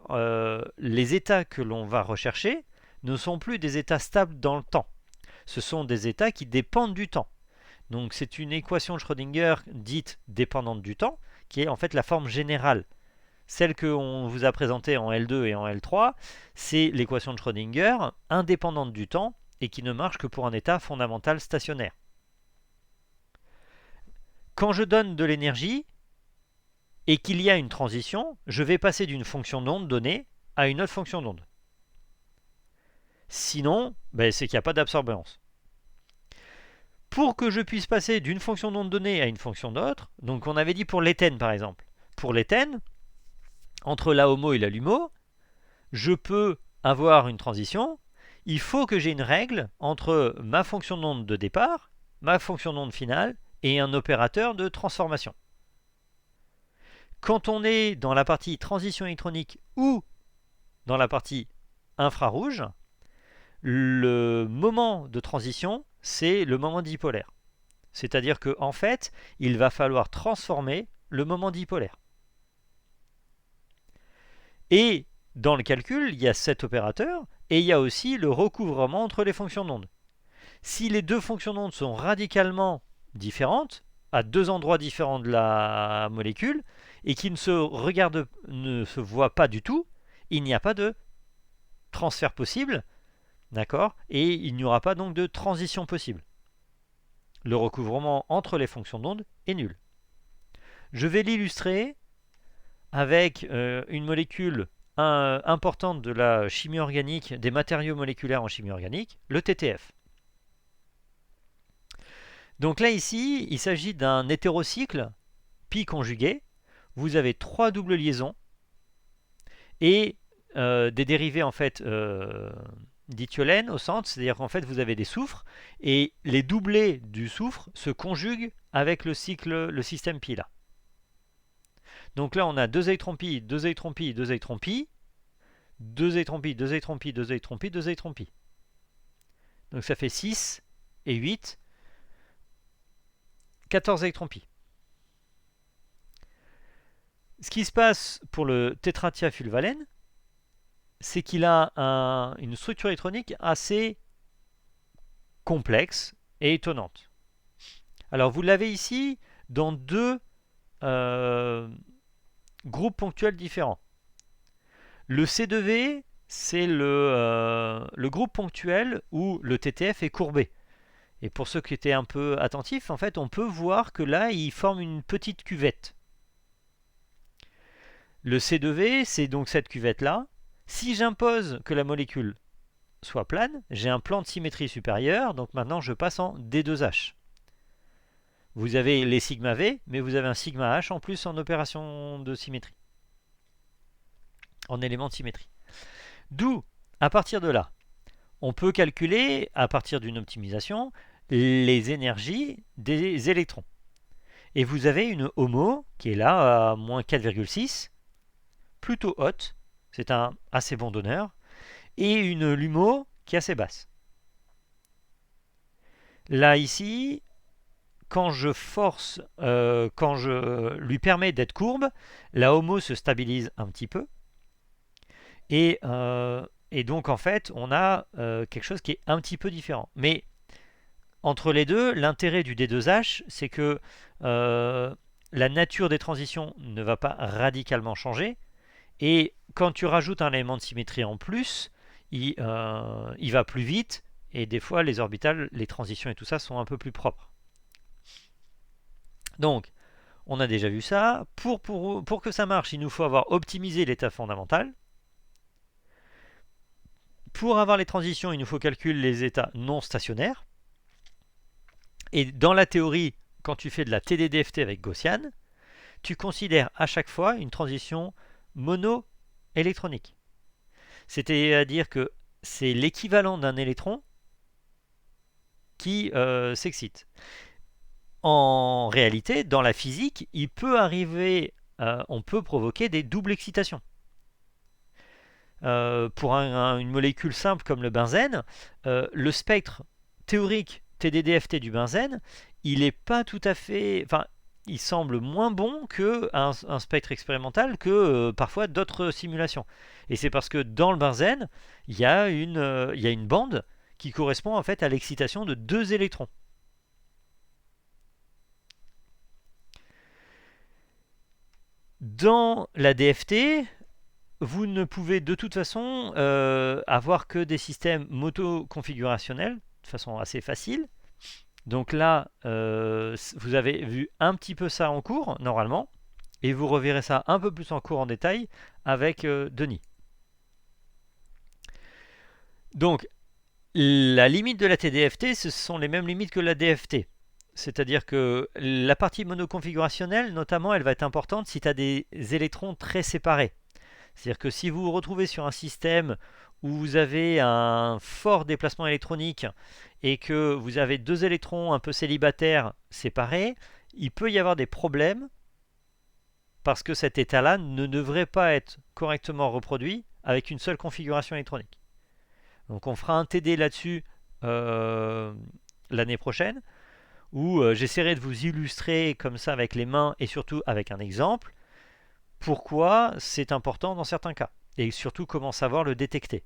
les états que l'on va rechercher ne sont plus des états stables dans le temps. Ce sont des états qui dépendent du temps. Donc c'est une équation de Schrödinger dite dépendante du temps, qui est en fait la forme générale. Celle qu'on vous a présentée en L2 et en L3, c'est l'équation de Schrödinger indépendante du temps et qui ne marche que pour un état fondamental stationnaire. Quand je donne de l'énergie et qu'il y a une transition, je vais passer d'une fonction d'onde donnée à une autre fonction d'onde. Sinon, c'est qu'il n'y a pas d'absorbance. Pour que je puisse passer d'une fonction d'onde donnée à une fonction d'autre, donc on avait dit pour l'éthène par exemple. Pour l'éthène, entre la HOMO et la LUMO, je peux avoir une transition. Il faut que j'ai une règle entre ma fonction d'onde de départ, ma fonction d'onde finale et un opérateur de transformation. Quand on est dans la partie transition électronique ou dans la partie infrarouge, le moment de transition, c'est le moment dipolaire. C'est-à-dire qu'en fait, il va falloir transformer le moment dipolaire. Et dans le calcul, il y a cet opérateur et il y a aussi le recouvrement entre les fonctions d'onde. Si les deux fonctions d'onde sont radicalement différentes, à deux endroits différents de la molécule, et qui ne se voient pas du tout, il n'y a pas de transfert possible, d'accord, et il n'y aura pas donc de transition possible. Le recouvrement entre les fonctions d'onde est nul. Je vais l'illustrer avec une molécule importante de la chimie organique, des matériaux moléculaires en chimie organique, le TTF. Donc là ici, il s'agit d'un hétérocycle pi conjugué. Vous avez 3 doubles liaisons et des dérivés en fait d'éthiolène au centre, c'est-à-dire qu'en fait vous avez des soufres et les doublés du soufre se conjuguent avec le système pi là. Donc là on a 2 électrons pi, 2 électrons pi, 2 électrons pi, 2 électrons pi, 2 électrons pi, 2 électrons pi, 2 électrons pi. Donc ça fait 6 et 8, 14 électrons pi. Ce qui se passe pour le tétratiafulvalène, c'est qu'il a une structure électronique assez complexe et étonnante. Alors vous l'avez ici dans deux groupes ponctuels différents. Le C2V, c'est le groupe ponctuel où le TTF est courbé. Et pour ceux qui étaient un peu attentifs, en fait, on peut voir que là, il forme une petite cuvette. Le C2V, c'est donc cette cuvette-là. Si j'impose que la molécule soit plane, j'ai un plan de symétrie supérieur, donc maintenant je passe en D2H. Vous avez les sigma V, mais vous avez un sigma H en plus en opération de symétrie, en élément de symétrie. D'où, à partir de là, on peut calculer, à partir d'une optimisation, les énergies des électrons. Et vous avez une HOMO qui est là à moins 4,6, plutôt haute, c'est un assez bon donneur, et une LUMO qui est assez basse. Là, ici, quand je force, quand je lui permets d'être courbe, la HOMO se stabilise un petit peu. Et donc en fait, on a quelque chose qui est un petit peu différent. Mais entre les deux, l'intérêt du D2H, c'est que la nature des transitions ne va pas radicalement changer. Et quand tu rajoutes un élément de symétrie en plus, il va plus vite. Et des fois, les orbitales, les transitions et tout ça sont un peu plus propres. Donc, on a déjà vu ça. Pour que ça marche, il nous faut avoir optimisé l'état fondamental. Pour avoir les transitions, il nous faut calculer les états non stationnaires. Et dans la théorie, quand tu fais de la TDDFT avec Gaussian, tu considères à chaque fois une transition mono-électronique. C'est-à-dire que c'est l'équivalent d'un électron qui s'excite. En réalité, dans la physique, il peut arriver, on peut provoquer des doubles excitations. Pour une molécule simple comme le benzène, le spectre théorique TDDFT du benzène, il n'est pas tout à fait... Enfin, il semble moins bon qu'un spectre expérimental que parfois d'autres simulations. Et c'est parce que dans le benzène, il y a une bande qui correspond en fait à l'excitation de 2 électrons. Dans la DFT, vous ne pouvez de toute façon avoir que des systèmes moto-configurationnels de façon assez facile. Donc là, vous avez vu un petit peu ça en cours, normalement, et vous reverrez ça un peu plus en cours en détail avec Denis. Donc, la limite de la TDFT, ce sont les mêmes limites que la DFT. C'est-à-dire que la partie monoconfigurationnelle, notamment, elle va être importante si tu as des électrons très séparés. C'est-à-dire que si vous vous retrouvez sur un système où vous avez un fort déplacement électronique et que vous avez 2 électrons un peu célibataires séparés, il peut y avoir des problèmes parce que cet état-là ne devrait pas être correctement reproduit avec une seule configuration électronique. Donc on fera un TD là-dessus l'année prochaine où j'essaierai de vous illustrer comme ça avec les mains et surtout avec un exemple pourquoi c'est important dans certains cas et surtout comment savoir le détecter.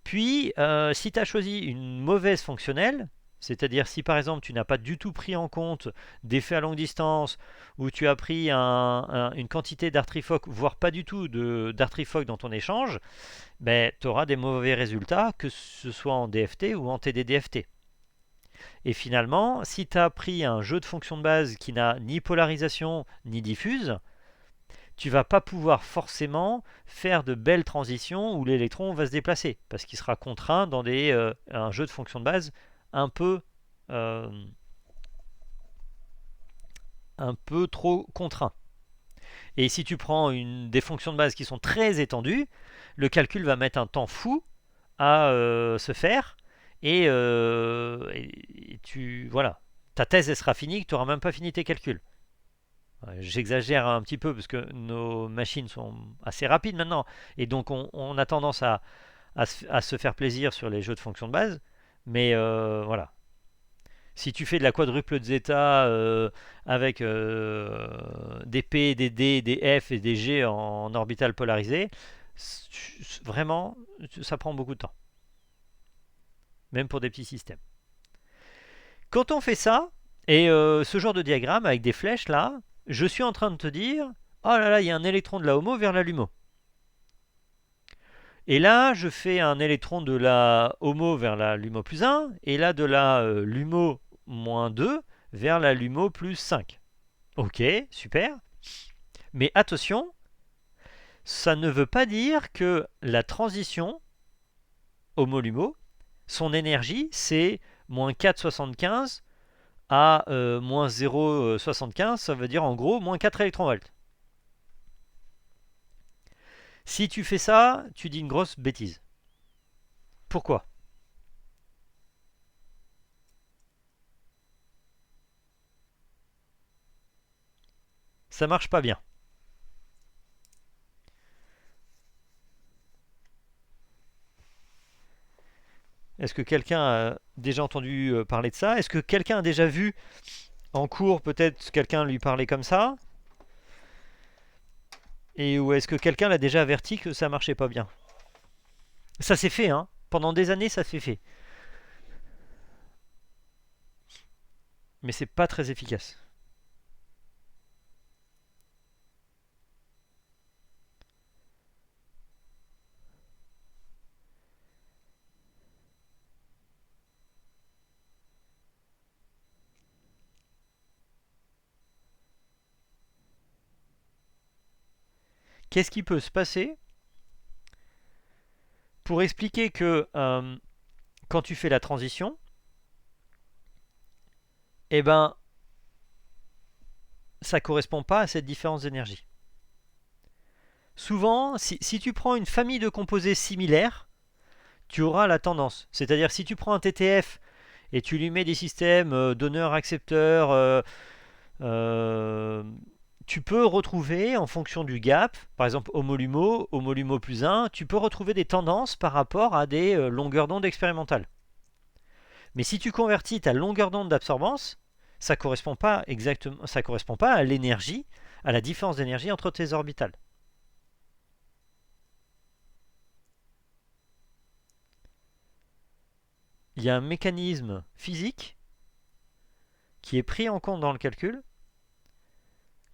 Puis, si tu as choisi une mauvaise fonctionnelle, c'est-à-dire si par exemple tu n'as pas du tout pris en compte d'effets à longue distance ou tu as pris une quantité d'artrifoc, voire pas du tout d'artrifoc dans ton échange, ben, tu auras des mauvais résultats, que ce soit en DFT ou en TDDFT. Et finalement, si tu as pris un jeu de fonctions de base qui n'a ni polarisation ni diffuse, tu vas pas pouvoir forcément faire de belles transitions où l'électron va se déplacer, parce qu'il sera contraint dans un jeu de fonctions de base un peu trop contraint. Et si tu prends des fonctions de base qui sont très étendues, le calcul va mettre un temps fou à se faire, et voilà, ta thèse elle sera finie, que tu n'auras même pas fini tes calculs. J'exagère un petit peu parce que nos machines sont assez rapides maintenant et donc on a tendance à se faire plaisir sur les jeux de fonctions de base, mais voilà. Si tu fais de la quadruple de zeta avec des P, des D, des F et des G en orbital polarisé, vraiment ça prend beaucoup de temps, même pour des petits systèmes. Quand on fait ça, et ce genre de diagramme avec des flèches là, je suis en train de te dire, oh là là, il y a un électron de la HOMO vers la LUMO. Et là, je fais un électron de la HOMO vers la LUMO plus 1, et là de la LUMO moins 2 vers la LUMO plus 5. Ok, super. Mais attention, ça ne veut pas dire que la transition HOMO-LUMO, son énergie, c'est moins 4,75 à moins 0,75, ça veut dire en gros moins 4 électronvolts. Si tu fais ça, tu dis une grosse bêtise. Pourquoi ? Ça marche pas bien. Est-ce que quelqu'un a déjà entendu parler de ça? Est-ce que quelqu'un a déjà vu en cours peut-être quelqu'un lui parler comme ça? Et ou est-ce que quelqu'un l'a déjà averti que ça marchait pas bien? Ça s'est fait, hein. Pendant des années, ça s'est fait. Mais c'est pas très efficace. Qu'est-ce qui peut se passer pour expliquer que quand tu fais la transition, eh ben, ça correspond pas à cette différence d'énergie. Souvent, si tu prends une famille de composés similaires, tu auras la tendance. C'est-à-dire, si tu prends un TTF et tu lui mets des systèmes donneur-accepteur, tu peux retrouver, en fonction du gap, par exemple homolumo, homolumo plus 1, tu peux retrouver des tendances par rapport à des longueurs d'onde expérimentales. Mais si tu convertis ta longueur d'onde d'absorbance, ça ne correspond pas exactement, ça correspond pas à l'énergie, à la différence d'énergie entre tes orbitales. Il y a un mécanisme physique qui est pris en compte dans le calcul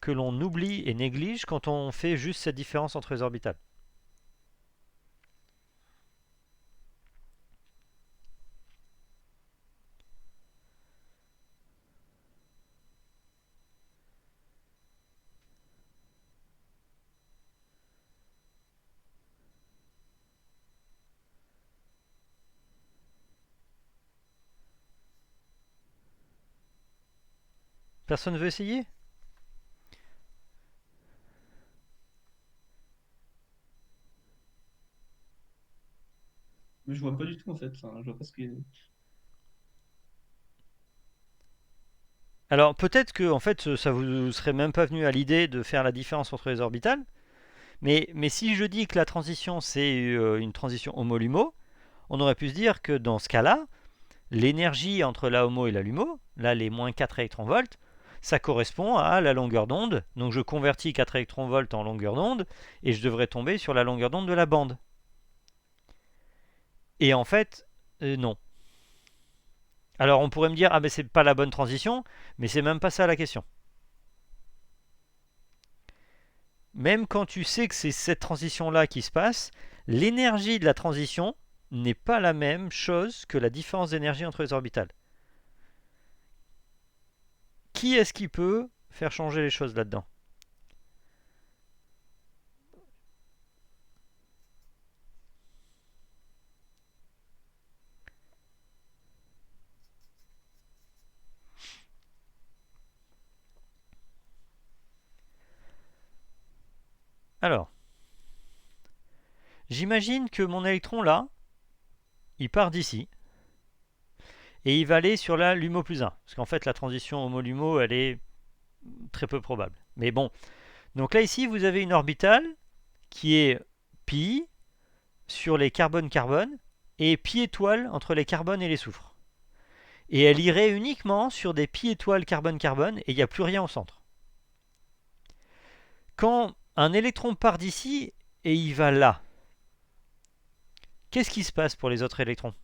que l'on oublie et néglige quand on fait juste cette différence entre les orbitales. Personne ne veut essayer? Mais je vois pas du tout en fait. Enfin, je vois pas ce que. Alors peut-être que en fait ça vous serait même pas venu à l'idée de faire la différence entre les orbitales, mais si je dis que la transition c'est une transition homo-lumo, on aurait pu se dire que dans ce cas-là, l'énergie entre la homo et la lumo, là les moins 4 électronvolts, ça correspond à la longueur d'onde. Donc je convertis 4 électronvolts en longueur d'onde et je devrais tomber sur la longueur d'onde de la bande. Et en fait, non. Alors on pourrait me dire, ah ben c'est pas la bonne transition, mais c'est même pas ça la question. Même quand tu sais que c'est cette transition-là qui se passe, l'énergie de la transition n'est pas la même chose que la différence d'énergie entre les orbitales. Qui est-ce qui peut faire changer les choses là-dedans? Alors, j'imagine que mon électron là, il part d'ici, et il va aller sur la LUMO plus 1. Parce qu'en fait, la transition HOMO-LUMO, elle est très peu probable. Mais bon, donc là ici, vous avez une orbitale qui est pi sur les carbone-carbone, et pi étoile entre les carbones et les soufres. Et elle irait uniquement sur des pi étoiles carbone-carbone, et il n'y a plus rien au centre. Quand un électron part d'ici et il va là, qu'est-ce qui se passe pour les autres électrons?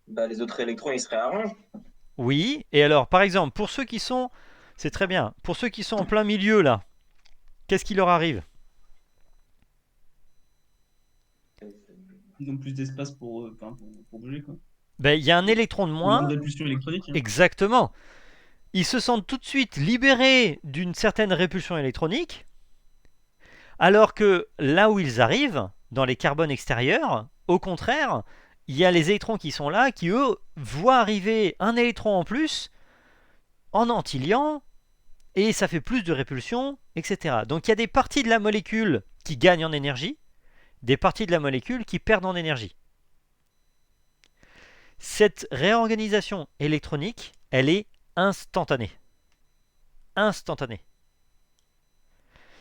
Bah, les autres électrons, ils se réarrangent. Oui, et alors par exemple, pour ceux qui sont, c'est très bien, pour ceux qui sont en plein milieu là, qu'est-ce qui leur arrive? Ils ont plus d'espace pour bouger, quoi. Ben, il y a un électron de Moins moins, de répulsion électronique. Hein. exactement. Ils se sentent tout de suite libérés d'une certaine répulsion électronique, alors que là où ils arrivent, dans les carbones extérieurs, au contraire, il y a les électrons qui sont là, qui eux voient arriver un électron en plus en antiliant, et ça fait plus de répulsion, etc. Donc il y a des parties de la molécule qui gagnent en énergie, des parties de la molécule qui perdent en énergie. Cette réorganisation électronique, elle est instantanée. Instantanée.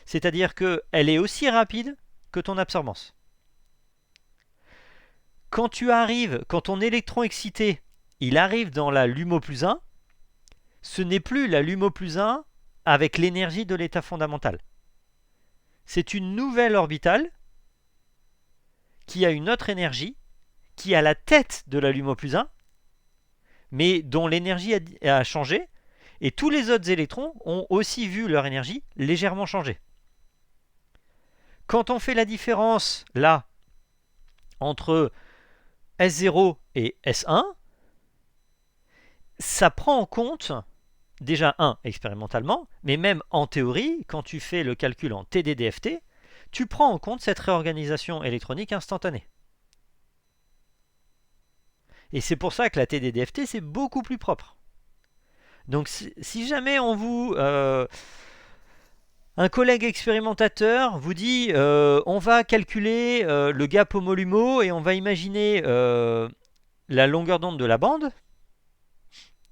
C'est-à-dire qu'elle est aussi rapide que ton absorbance. Quand ton électron excité, il arrive dans la LUMO plus 1, ce n'est plus la LUMO plus 1 avec l'énergie de l'état fondamental. C'est une nouvelle orbitale qui a une autre énergie, qui a la tête de la LUMO plus 1, mais dont l'énergie a changé, et tous les autres électrons ont aussi vu leur énergie légèrement changer. Quand on fait la différence, là, entre S0 et S1, ça prend en compte, déjà expérimentalement, mais même en théorie, quand tu fais le calcul en TDDFT, tu prends en compte cette réorganisation électronique instantanée. Et c'est pour ça que la TDDFT, c'est beaucoup plus propre. Donc si jamais un collègue expérimentateur vous dit on va calculer le gap homo-LUMO et on va imaginer la longueur d'onde de la bande,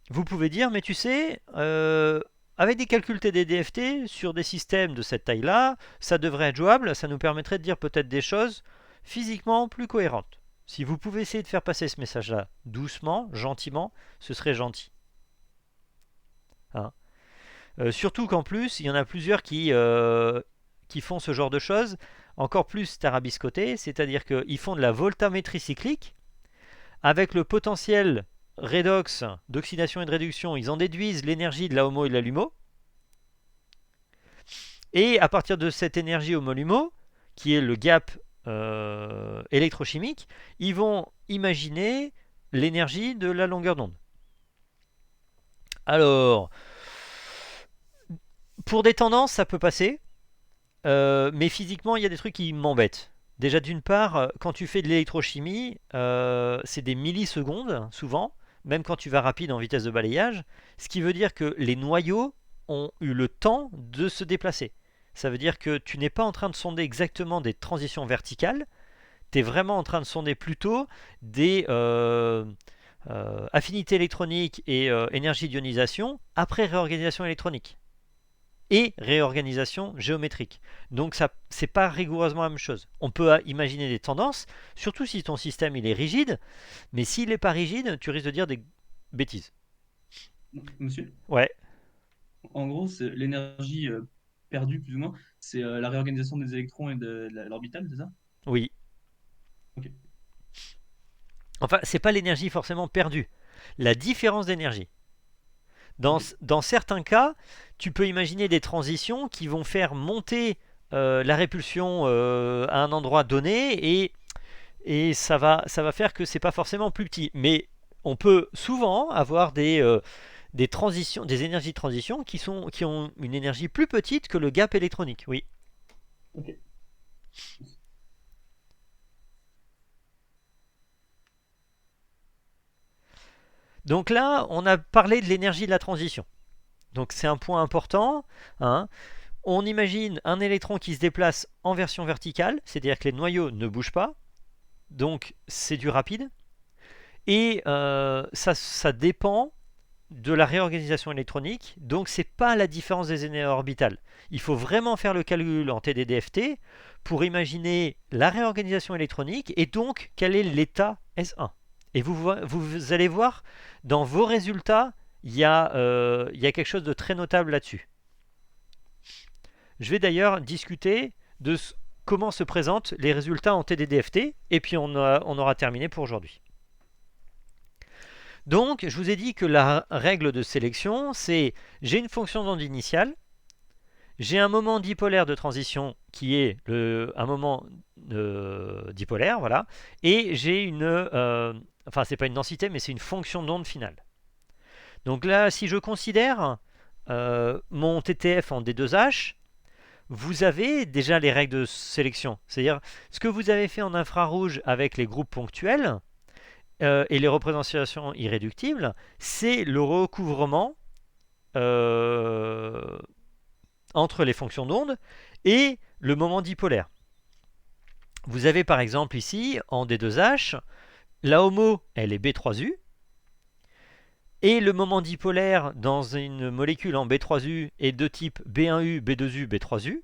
vous pouvez dire mais tu sais, avec des calculs TDDFT sur des systèmes de cette taille-là, ça devrait être jouable, ça nous permettrait de dire peut-être des choses physiquement plus cohérentes. Si vous pouvez essayer de faire passer ce message-là doucement, gentiment, ce serait gentil. Hein. Surtout qu'en plus, il y en a plusieurs qui font ce genre de choses encore plus tarabiscoté, c'est-à-dire qu'ils font de la voltammétrie cyclique avec le potentiel redox d'oxydation et de réduction, ils en déduisent l'énergie de la HOMO et de la LUMO, et à partir de cette énergie HOMO-LUMO, qui est le gap électrochimique, ils vont imaginer l'énergie de la longueur d'onde. Alors, pour des tendances, ça peut passer, mais physiquement, il y a des trucs qui m'embêtent. Déjà, d'une part, quand tu fais de l'électrochimie, c'est des millisecondes, souvent, même quand tu vas rapide en vitesse de balayage, ce qui veut dire que les noyaux ont eu le temps de se déplacer. Ça veut dire que tu n'es pas en train de sonder exactement des transitions verticales, tu es vraiment en train de sonder plutôt des affinités électroniques et énergie d'ionisation après réorganisation électronique et réorganisation géométrique. Donc ça, c'est pas rigoureusement la même chose. On peut imaginer des tendances, surtout si ton système il est rigide, mais s'il n'est pas rigide, tu risques de dire des bêtises. Monsieur? Ouais. En gros, c'est l'énergie perdue, plus ou moins, c'est la réorganisation des électrons et de l'orbital, c'est ça? Oui. Ok. Enfin, c'est pas l'énergie forcément perdue, la différence d'énergie. Dans certains cas, tu peux imaginer des transitions qui vont faire monter la répulsion à un endroit donné et ça va faire que c'est pas forcément plus petit. Mais on peut souvent avoir des transitions, des énergies de transition qui ont une énergie plus petite que le gap électronique. Oui. Ok. Donc là, on a parlé de l'énergie de la transition. Donc c'est un point important. Hein. On imagine un électron qui se déplace en version verticale, c'est-à-dire que les noyaux ne bougent pas. Donc c'est du rapide. Et ça dépend de la réorganisation électronique. Donc c'est pas la différence des énergies orbitales. Il faut vraiment faire le calcul en TDDFT pour imaginer la réorganisation électronique et donc quel est l'état S1. Et vous allez voir, dans vos résultats, il y a quelque chose de très notable là-dessus. Je vais d'ailleurs discuter de comment se présentent les résultats en TDDFT, et puis on aura terminé pour aujourd'hui. Donc, je vous ai dit que la règle de sélection, c'est j'ai une fonction d'onde initiale, j'ai un moment dipolaire de transition qui est un moment dipolaire, voilà, et j'ai une... enfin, c'est pas une densité, mais c'est une fonction d'onde finale. Donc là, si je considère mon TTF en D2H, vous avez déjà les règles de sélection. C'est-à-dire, ce que vous avez fait en infrarouge avec les groupes ponctuels et les représentations irréductibles, c'est le recouvrement entre les fonctions d'onde et le moment dipolaire. Vous avez par exemple ici, en D2H, la HOMO, elle est B3U, et le moment dipolaire dans une molécule en B3U est de type B1U, B2U, B3U.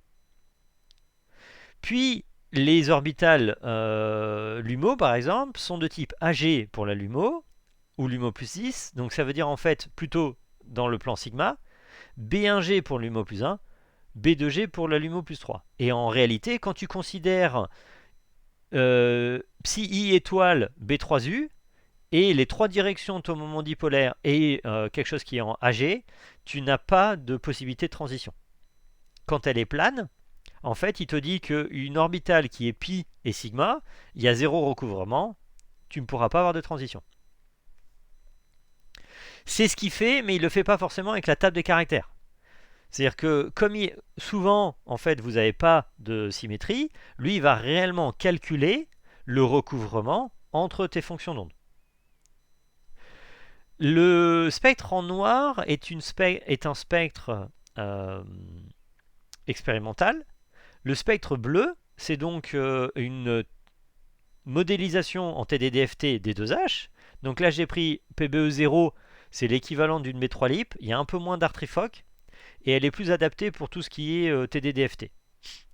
Puis les orbitales LUMO par exemple sont de type AG pour la LUMO ou LUMO plus 10, donc ça veut dire en fait plutôt dans le plan sigma, B1G pour LUMO plus 1, B2G pour la LUMO plus 3. Et en réalité, quand tu considères psi I étoile B3U et les trois directions de ton moment dipolaire et quelque chose qui est en AG, tu n'as pas de possibilité de transition. Quand elle est plane, en fait, il te dit qu'une orbitale qui est pi et sigma, il y a zéro recouvrement, tu ne pourras pas avoir de transition. C'est ce qu'il fait, mais il ne le fait pas forcément avec la table des caractères. C'est-à-dire que comme souvent, en fait, vous n'avez pas de symétrie, lui, il va réellement calculer le recouvrement entre tes fonctions d'onde. Le spectre en noir est un spectre expérimental. Le spectre bleu, c'est donc une modélisation en TDDFT des 2H. Donc là, j'ai pris PBE0, c'est l'équivalent d'une B3 LIP. Il y a un peu moins d'artrifoc et elle est plus adaptée pour tout ce qui est TDDFT.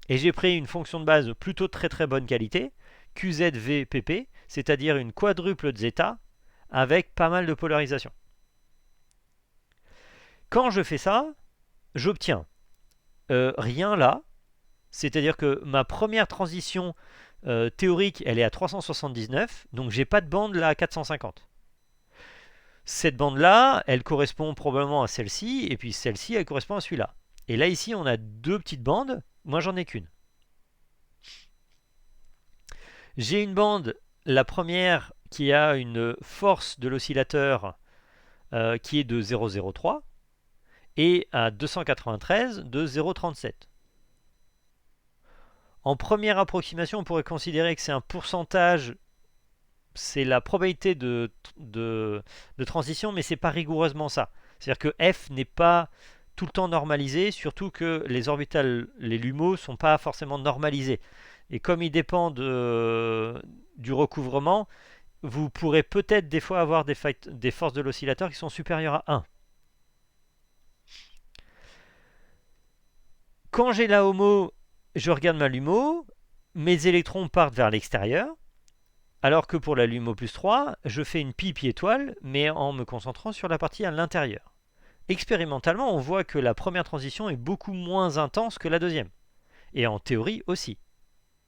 Et j'ai pris une fonction de base plutôt très très bonne qualité, QZVPP, c'est-à-dire une quadruple de zeta avec pas mal de polarisation. Quand je fais ça, j'obtiens rien là, c'est-à-dire que ma première transition théorique, elle est à 379, donc j'ai pas de bande là à 450. Cette bande-là, elle correspond probablement à celle-ci, et puis celle-ci, elle correspond à celui-là. Et là, ici, on a deux petites bandes, moi j'en ai qu'une. J'ai une bande, la première, qui a une force de l'oscillateur qui est de 0,03, et à 293 de 0,37. En première approximation, on pourrait considérer que c'est un pourcentage, c'est la probabilité de transition, mais ce n'est pas rigoureusement ça. C'est-à-dire que F n'est pas tout le temps normalisé, surtout que les orbitales, les LUMO, ne sont pas forcément normalisés. Et comme ils dépendent du recouvrement, vous pourrez peut-être des fois avoir des forces de l'oscillateur qui sont supérieures à 1. Quand j'ai la HOMO, je regarde ma LUMO, mes électrons partent vers l'extérieur, alors que pour la LUMO plus 3, je fais une pi étoile, mais en me concentrant sur la partie à l'intérieur. Expérimentalement, on voit que la première transition est beaucoup moins intense que la deuxième, et en théorie aussi.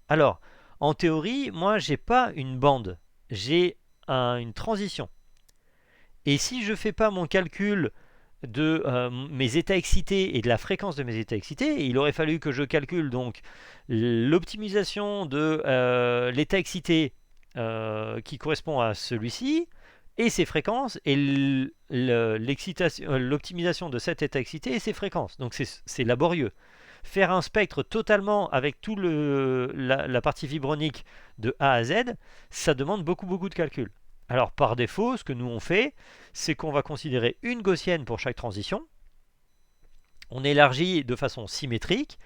Alors, en théorie, moi, j'ai pas une bande, j'ai une transition. Et si je ne fais pas mon calcul de mes états excités et de la fréquence de mes états excités, il aurait fallu que je calcule donc l'optimisation de l'état excité qui correspond à celui-ci et ses fréquences et l'optimisation de cet état excité et ses fréquences. Donc c'est laborieux. Faire un spectre totalement avec toute la partie vibronique de A à Z, ça demande beaucoup de calculs. Alors par défaut, ce que nous on fait, c'est qu'on va considérer une gaussienne pour chaque transition. On élargit de façon symétrique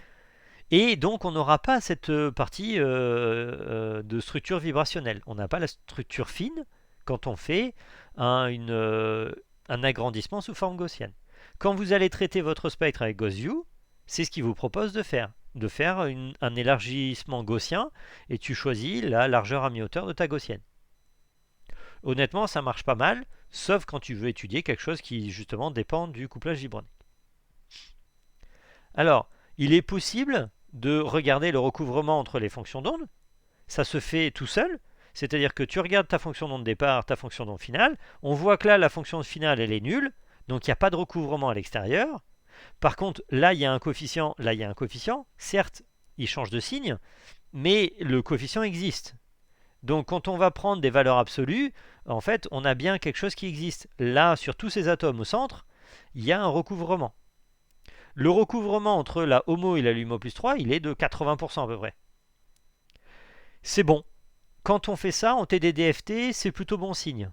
et donc on n'aura pas cette partie de structure vibrationnelle. On n'a pas la structure fine quand on fait un agrandissement sous forme gaussienne. Quand vous allez traiter votre spectre avec GaussView, c'est ce qu'il vous propose de faire un élargissement gaussien et tu choisis la largeur à mi-hauteur de ta gaussienne. Honnêtement, ça marche pas mal, sauf quand tu veux étudier quelque chose qui justement dépend du couplage vibronique. Alors, il est possible de regarder le recouvrement entre les fonctions d'onde. Ça se fait tout seul, c'est-à-dire que tu regardes ta fonction d'onde départ, ta fonction d'onde finale. On voit que là, la fonction finale, elle est nulle, donc il n'y a pas de recouvrement à l'extérieur. Par contre, là, il y a un coefficient, là, il y a un coefficient. Certes, il change de signe, mais le coefficient existe. Donc quand on va prendre des valeurs absolues, en fait, on a bien quelque chose qui existe. Là, sur tous ces atomes au centre, il y a un recouvrement. Le recouvrement entre la HOMO et la LUMO plus 3, il est de 80% à peu près. C'est bon. Quand on fait ça en TDDFT, c'est plutôt bon signe.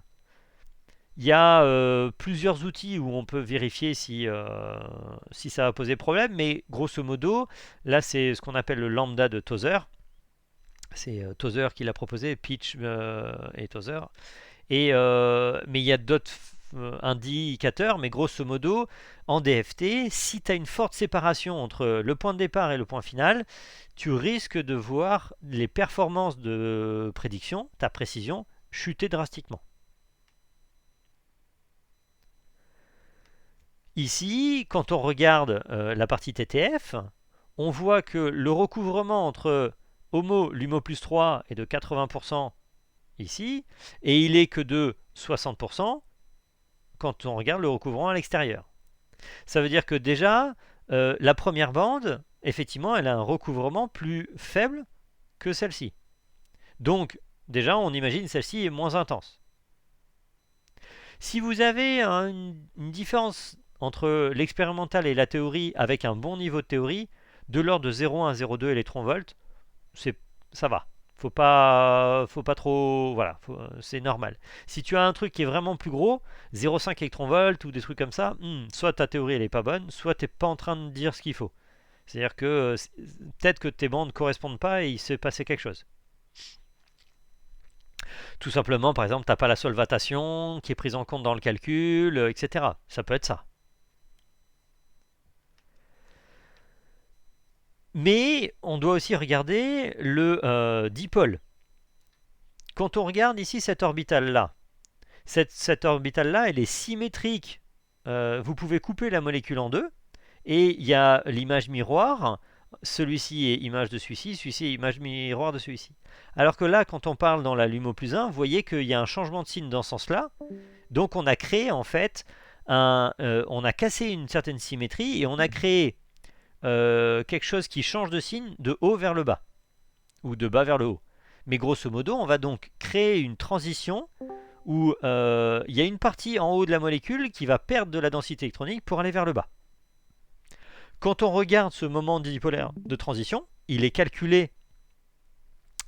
Il y a plusieurs outils où on peut vérifier si ça va poser problème, mais grosso modo, là c'est ce qu'on appelle le lambda de Tozer. C'est Tozer qui l'a proposé, Pitch et Tozer. Mais il y a d'autres indicateur, mais grosso modo, en DFT, si tu as une forte séparation entre le point de départ et le point final, tu risques de voir les performances de prédiction, ta précision, chuter drastiquement. Ici, quand on regarde la partie TTF, on voit que le recouvrement entre HOMO, LUMO plus 3 est de 80% ici, et il est que de 60% quand on regarde le recouvrement à l'extérieur. Ça veut dire que déjà, la première bande, effectivement, elle a un recouvrement plus faible que celle-ci. Donc, déjà, on imagine celle-ci est moins intense. Si vous avez une différence entre l'expérimental et la théorie avec un bon niveau de théorie, de l'ordre de 0,1 0,2 électron-volt, ça va. Faut pas trop, voilà, c'est normal. Si tu as un truc qui est vraiment plus gros, 0,5 électron-volt ou des trucs comme ça, soit ta théorie elle est pas bonne, soit tu n'es pas en train de dire ce qu'il faut. C'est-à-dire que peut-être que tes bandes ne correspondent pas et il s'est passé quelque chose. Tout simplement, par exemple, tu n'as pas la solvatation qui est prise en compte dans le calcul, etc. Ça peut être ça. Mais on doit aussi regarder le dipôle. Quand on regarde ici cette orbitale-là, cette orbitale-là, elle est symétrique. Vous pouvez couper la molécule en deux, et il y a l'image miroir. Celui-ci est image de celui-ci est image miroir de celui-ci. Alors que là, quand on parle dans la LUMO plus 1, vous voyez qu'il y a un changement de signe dans ce sens-là. Donc on a créé en fait, on a cassé une certaine symétrie, et on a créé quelque chose qui change de signe de haut vers le bas, ou de bas vers le haut. Mais grosso modo, on va donc créer une transition où il y a une partie en haut de la molécule qui va perdre de la densité électronique pour aller vers le bas. Quand on regarde ce moment dipolaire de transition, il est calculé,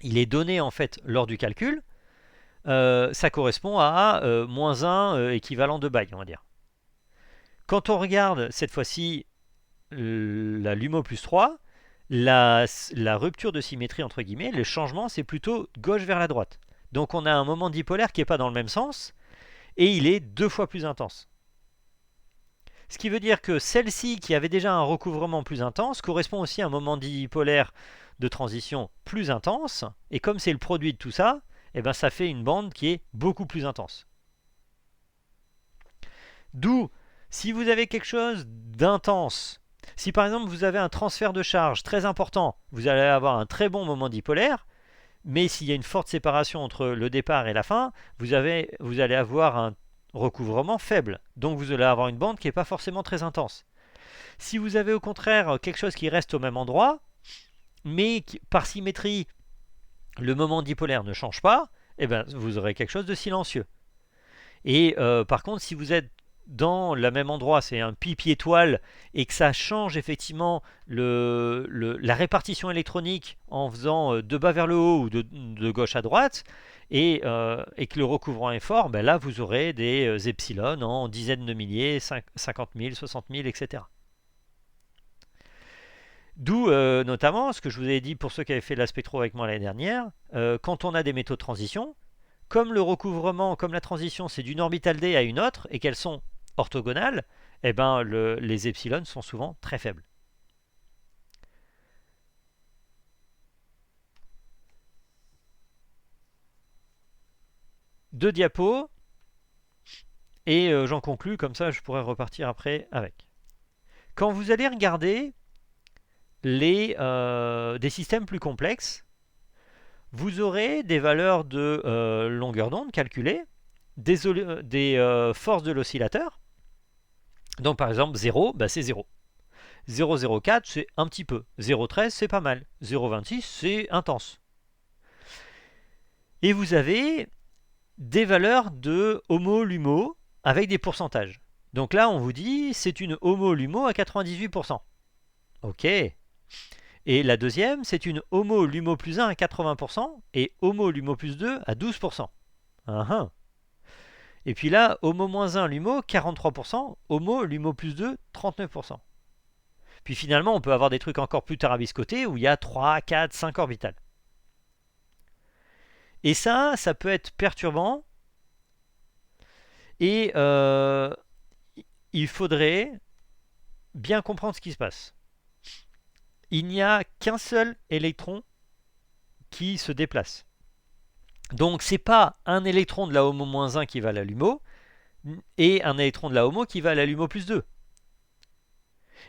il est donné en fait lors du calcul, ça correspond à moins 1 équivalent de Baye, on va dire. Quand on regarde cette fois-ci la LUMO plus 3, la rupture de symétrie, entre guillemets, le changement, c'est plutôt gauche vers la droite. Donc on a un moment dipolaire qui n'est pas dans le même sens, et il est 2 fois plus intense. Ce qui veut dire que celle-ci, qui avait déjà un recouvrement plus intense, correspond aussi à un moment dipolaire de transition plus intense, et comme c'est le produit de tout ça, eh ben ça fait une bande qui est beaucoup plus intense. D'où, si vous avez quelque chose d'intense, si par exemple vous avez un transfert de charge très important, vous allez avoir un très bon moment dipolaire, mais s'il y a une forte séparation entre le départ et la fin, vous allez avoir un recouvrement faible. Donc vous allez avoir une bande qui n'est pas forcément très intense. Si vous avez au contraire quelque chose qui reste au même endroit, mais qui, par symétrie, le moment dipolaire ne change pas, eh ben, vous aurez quelque chose de silencieux. Et par contre, si vous êtes dans le même endroit, c'est un pipi étoile, et que ça change effectivement la répartition électronique en faisant de bas vers le haut ou de gauche à droite, et que le recouvrement est fort, ben là vous aurez des epsilon en dizaines de milliers, 50 000, 60 000, etc. D'où notamment ce que je vous ai dit pour ceux qui avaient fait la spectro avec moi l'année dernière, quand on a des métaux de transition, comme le recouvrement, comme la transition, c'est d'une orbitale d à une autre, et qu'elles sont orthogonales, eh ben les epsilon sont souvent très faibles. Deux diapos, et j'en conclus, comme ça je pourrais repartir après avec. Quand vous allez regarder des systèmes plus complexes, vous aurez des valeurs de longueur d'onde calculées, des forces de l'oscillateur. Donc par exemple 0, bah, c'est 0. 0,04 c'est un petit peu. 0,13 c'est pas mal. 0,26 c'est intense. Et vous avez des valeurs de HOMO-LUMO avec des pourcentages. Donc là on vous dit c'est une HOMO-LUMO à 98%. Ok. Et la deuxième, c'est une HOMO LUMO plus 1 à 80% et HOMO LUMO plus 2 à 12%. Et puis là, HOMO moins 1 LUMO 43%, HOMO LUMO plus 2 39%. Puis finalement, on peut avoir des trucs encore plus tarabiscotés où il y a 3, 4, 5 orbitales. Et ça peut être perturbant. Et il faudrait bien comprendre ce qui se passe. Il n'y a qu'un seul électron qui se déplace. Donc c'est pas un électron de la HOMO-1 qui va à la LUMO et un électron de la HOMO qui va à la LUMO plus 2.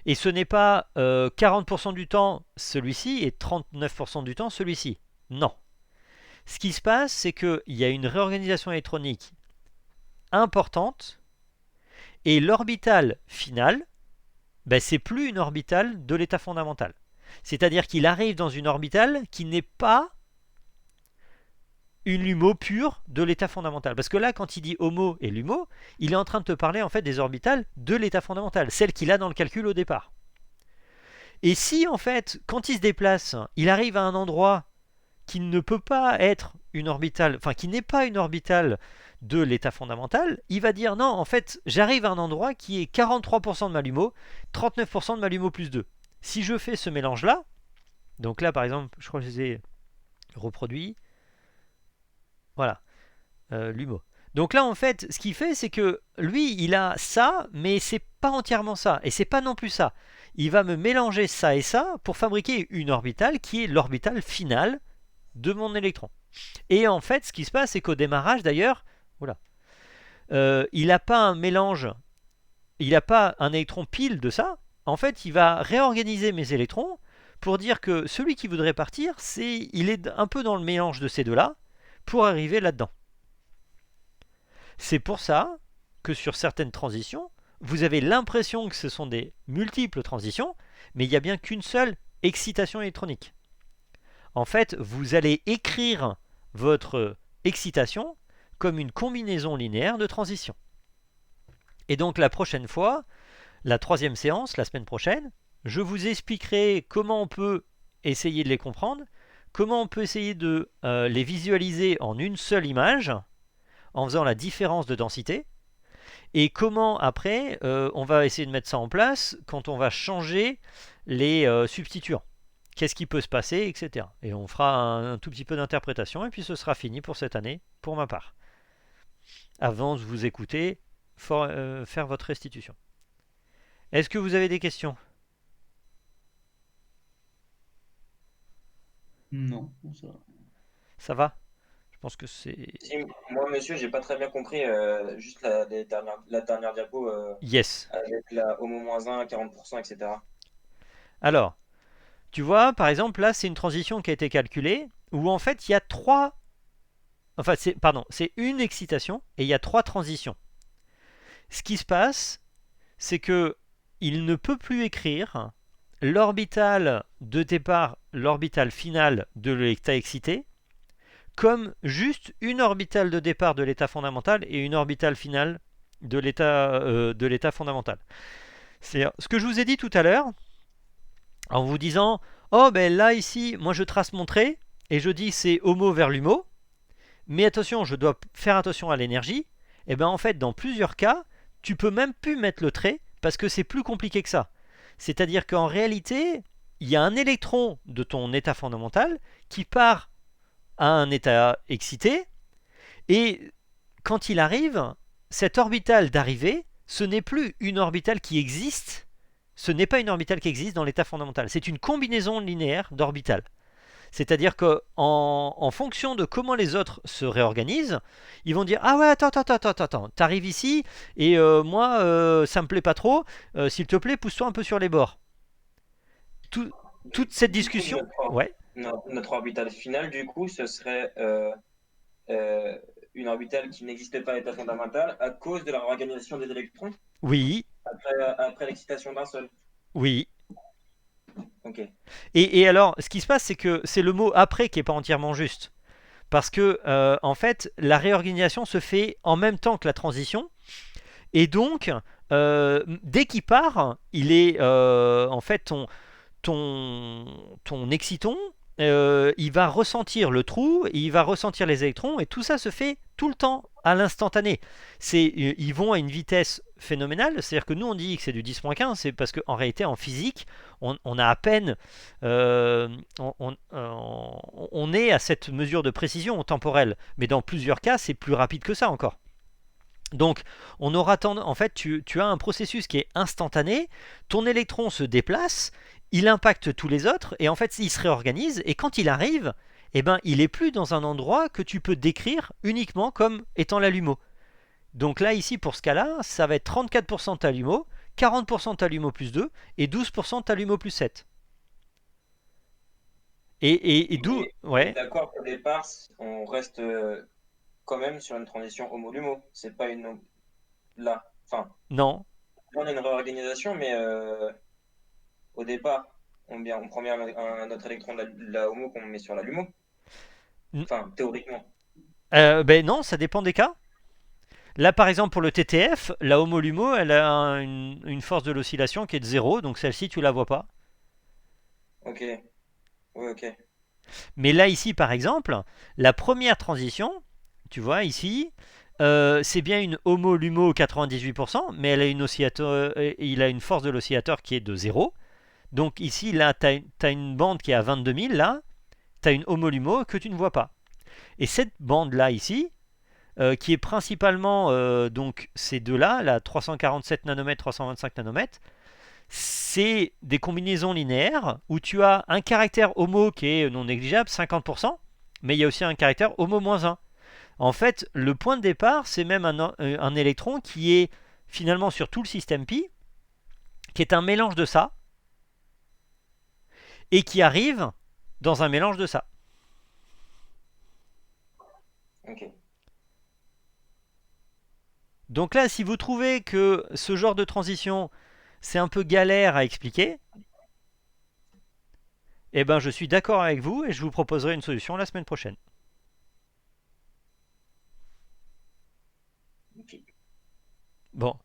Et ce n'est pas 40% du temps celui-ci et 39% du temps celui-ci. Non. Ce qui se passe, c'est qu'il y a une réorganisation électronique importante et l'orbital final, c'est plus une orbitale de l'état fondamental. C'est-à-dire qu'il arrive dans une orbitale qui n'est pas une LUMO pure de l'état fondamental. Parce que là, quand il dit HOMO et LUMO, il est en train de te parler en fait des orbitales de l'état fondamental, celles qu'il a dans le calcul au départ. Et si en fait, quand il se déplace, il arrive à un endroit qui ne peut pas être une orbitale, enfin qui n'est pas une orbitale de l'état fondamental, il va dire non, en fait, j'arrive à un endroit qui est 43% de ma LUMO, 39% de ma LUMO plus 2. Si je fais ce mélange-là, donc là par exemple, je crois que je les ai reproduits, voilà, LUMO. Donc là en fait, ce qu'il fait, c'est que lui, il a ça, mais c'est pas entièrement ça, et c'est pas non plus ça. Il va me mélanger ça et ça pour fabriquer une orbitale qui est l'orbitale finale de mon électron. Et en fait, ce qui se passe, c'est qu'au démarrage, d'ailleurs, il n'a pas un mélange, il n'a pas un électron pile de ça. En fait, il va réorganiser mes électrons pour dire que celui qui voudrait partir, il est un peu dans le mélange de ces deux-là pour arriver là-dedans. C'est pour ça que sur certaines transitions, vous avez l'impression que ce sont des multiples transitions, mais il n'y a bien qu'une seule excitation électronique. En fait, vous allez écrire votre excitation comme une combinaison linéaire de transitions. Et donc la prochaine fois, la troisième séance, la semaine prochaine, je vous expliquerai comment on peut essayer de les comprendre, comment on peut essayer de les visualiser en une seule image, en faisant la différence de densité, et comment après, on va essayer de mettre ça en place quand on va changer les substituants. Qu'est-ce qui peut se passer, etc. Et on fera un tout petit peu d'interprétation, et puis ce sera fini pour cette année, pour ma part. Avant de vous écouter faire votre restitution. Est-ce que vous avez des questions? Non, ça va. Ça va? Je pense que c'est... Si, moi, monsieur, j'ai pas très bien compris juste la dernière diapo Yes. avec la HOMO-1, 40%, etc. Alors, tu vois, par exemple, là, c'est une transition qui a été calculée, où en fait, il y a trois... Enfin, c'est une excitation, et il y a trois transitions. Ce qui se passe, c'est que il ne peut plus écrire l'orbital de départ, l'orbital final de l'état excité, comme juste une orbitale de départ de l'état fondamental et une orbitale finale de l'état fondamental. C'est ce que je vous ai dit tout à l'heure, en vous disant, oh ben là ici, moi je trace mon trait, et je dis c'est HOMO vers LUMO, mais attention, je dois faire attention à l'énergie, et bien en fait, dans plusieurs cas, tu peux même plus mettre le trait, parce que c'est plus compliqué que ça. C'est-à-dire qu'en réalité, il y a un électron de ton état fondamental qui part à un état excité, et quand il arrive, cette orbitale d'arrivée, ce n'est plus une orbitale qui existe, ce n'est pas une orbitale qui existe dans l'état fondamental, c'est une combinaison linéaire d'orbitales. C'est-à-dire qu'en fonction de comment les autres se réorganisent, ils vont dire ah ouais attends, t'arrives ici et moi ça me plaît pas trop, s'il te plaît pousse-toi un peu sur les bords. Toute cette discussion, ouais. Notre orbitale finale, du coup, ce serait une orbitale qui n'existe pas à l'état fondamental à cause de la réorganisation des électrons Oui. Après l'excitation d'un seul. Oui. Ok. Et alors, ce qui se passe, c'est que c'est le mot après qui n'est pas entièrement juste. Parce que, en fait, la réorganisation se fait en même temps que la transition. Et donc, dès qu'il part, il est en fait ton exciton, il va ressentir le trou, il va ressentir les électrons, et tout ça se fait tout le temps à l'instantané. Ils vont à une vitesse phénoménale, c'est-à-dire que nous on dit que c'est du 10-15, c'est parce qu'en réalité en physique, on a à peine, on est à cette mesure de précision temporelle, mais dans plusieurs cas c'est plus rapide que ça encore. Donc, on aura en fait, tu as un processus qui est instantané, ton électron se déplace, il impacte tous les autres, et en fait, il se réorganise, et quand il arrive, eh ben, il est plus dans un endroit que tu peux décrire uniquement comme étant la LUMO. Donc là, ici, pour ce cas-là, ça va être 34% ta LUMO, 40% ta LUMO plus 2, et 12% ta LUMO plus 7. Et d'où... Mais on est Ouais, d'accord qu'au départ, on reste quand même sur une transition homo-lumo. C'est pas une. Là. Enfin, non. là, on a une réorganisation, mais au départ, on prend bien un autre électron de la homo qu'on met sur la lumo. Enfin, théoriquement. Ben non, ça dépend des cas. Là, par exemple, pour le TTF, la homolumo, elle a une force de l'oscillation qui est de 0, donc celle-ci, tu la vois pas. Ok. Oui, ok. Mais là, ici, par exemple, la première transition, tu vois, ici, c'est bien une homolumo 98%, mais elle a il a une force de l'oscillateur qui est de 0. Donc ici, là, tu as une bande qui est à 22 000, là, tu as une homolumo que tu ne vois pas. Et cette bande-là, ici, qui est principalement donc ces deux-là, la 347 nanomètres, 325 nanomètres, c'est des combinaisons linéaires où tu as un caractère homo qui est non négligeable, 50%, mais il y a aussi un caractère homo-1. En fait, le point de départ, c'est même un électron qui est finalement sur tout le système pi, qui est un mélange de ça, et qui arrive dans un mélange de ça. Ok. Donc là, si vous trouvez que ce genre de transition, c'est un peu galère à expliquer, eh ben je suis d'accord avec vous et je vous proposerai une solution la semaine prochaine. Ok. Bon,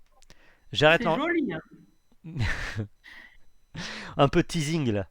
j'arrête C'est joli, hein. un peu de teasing là.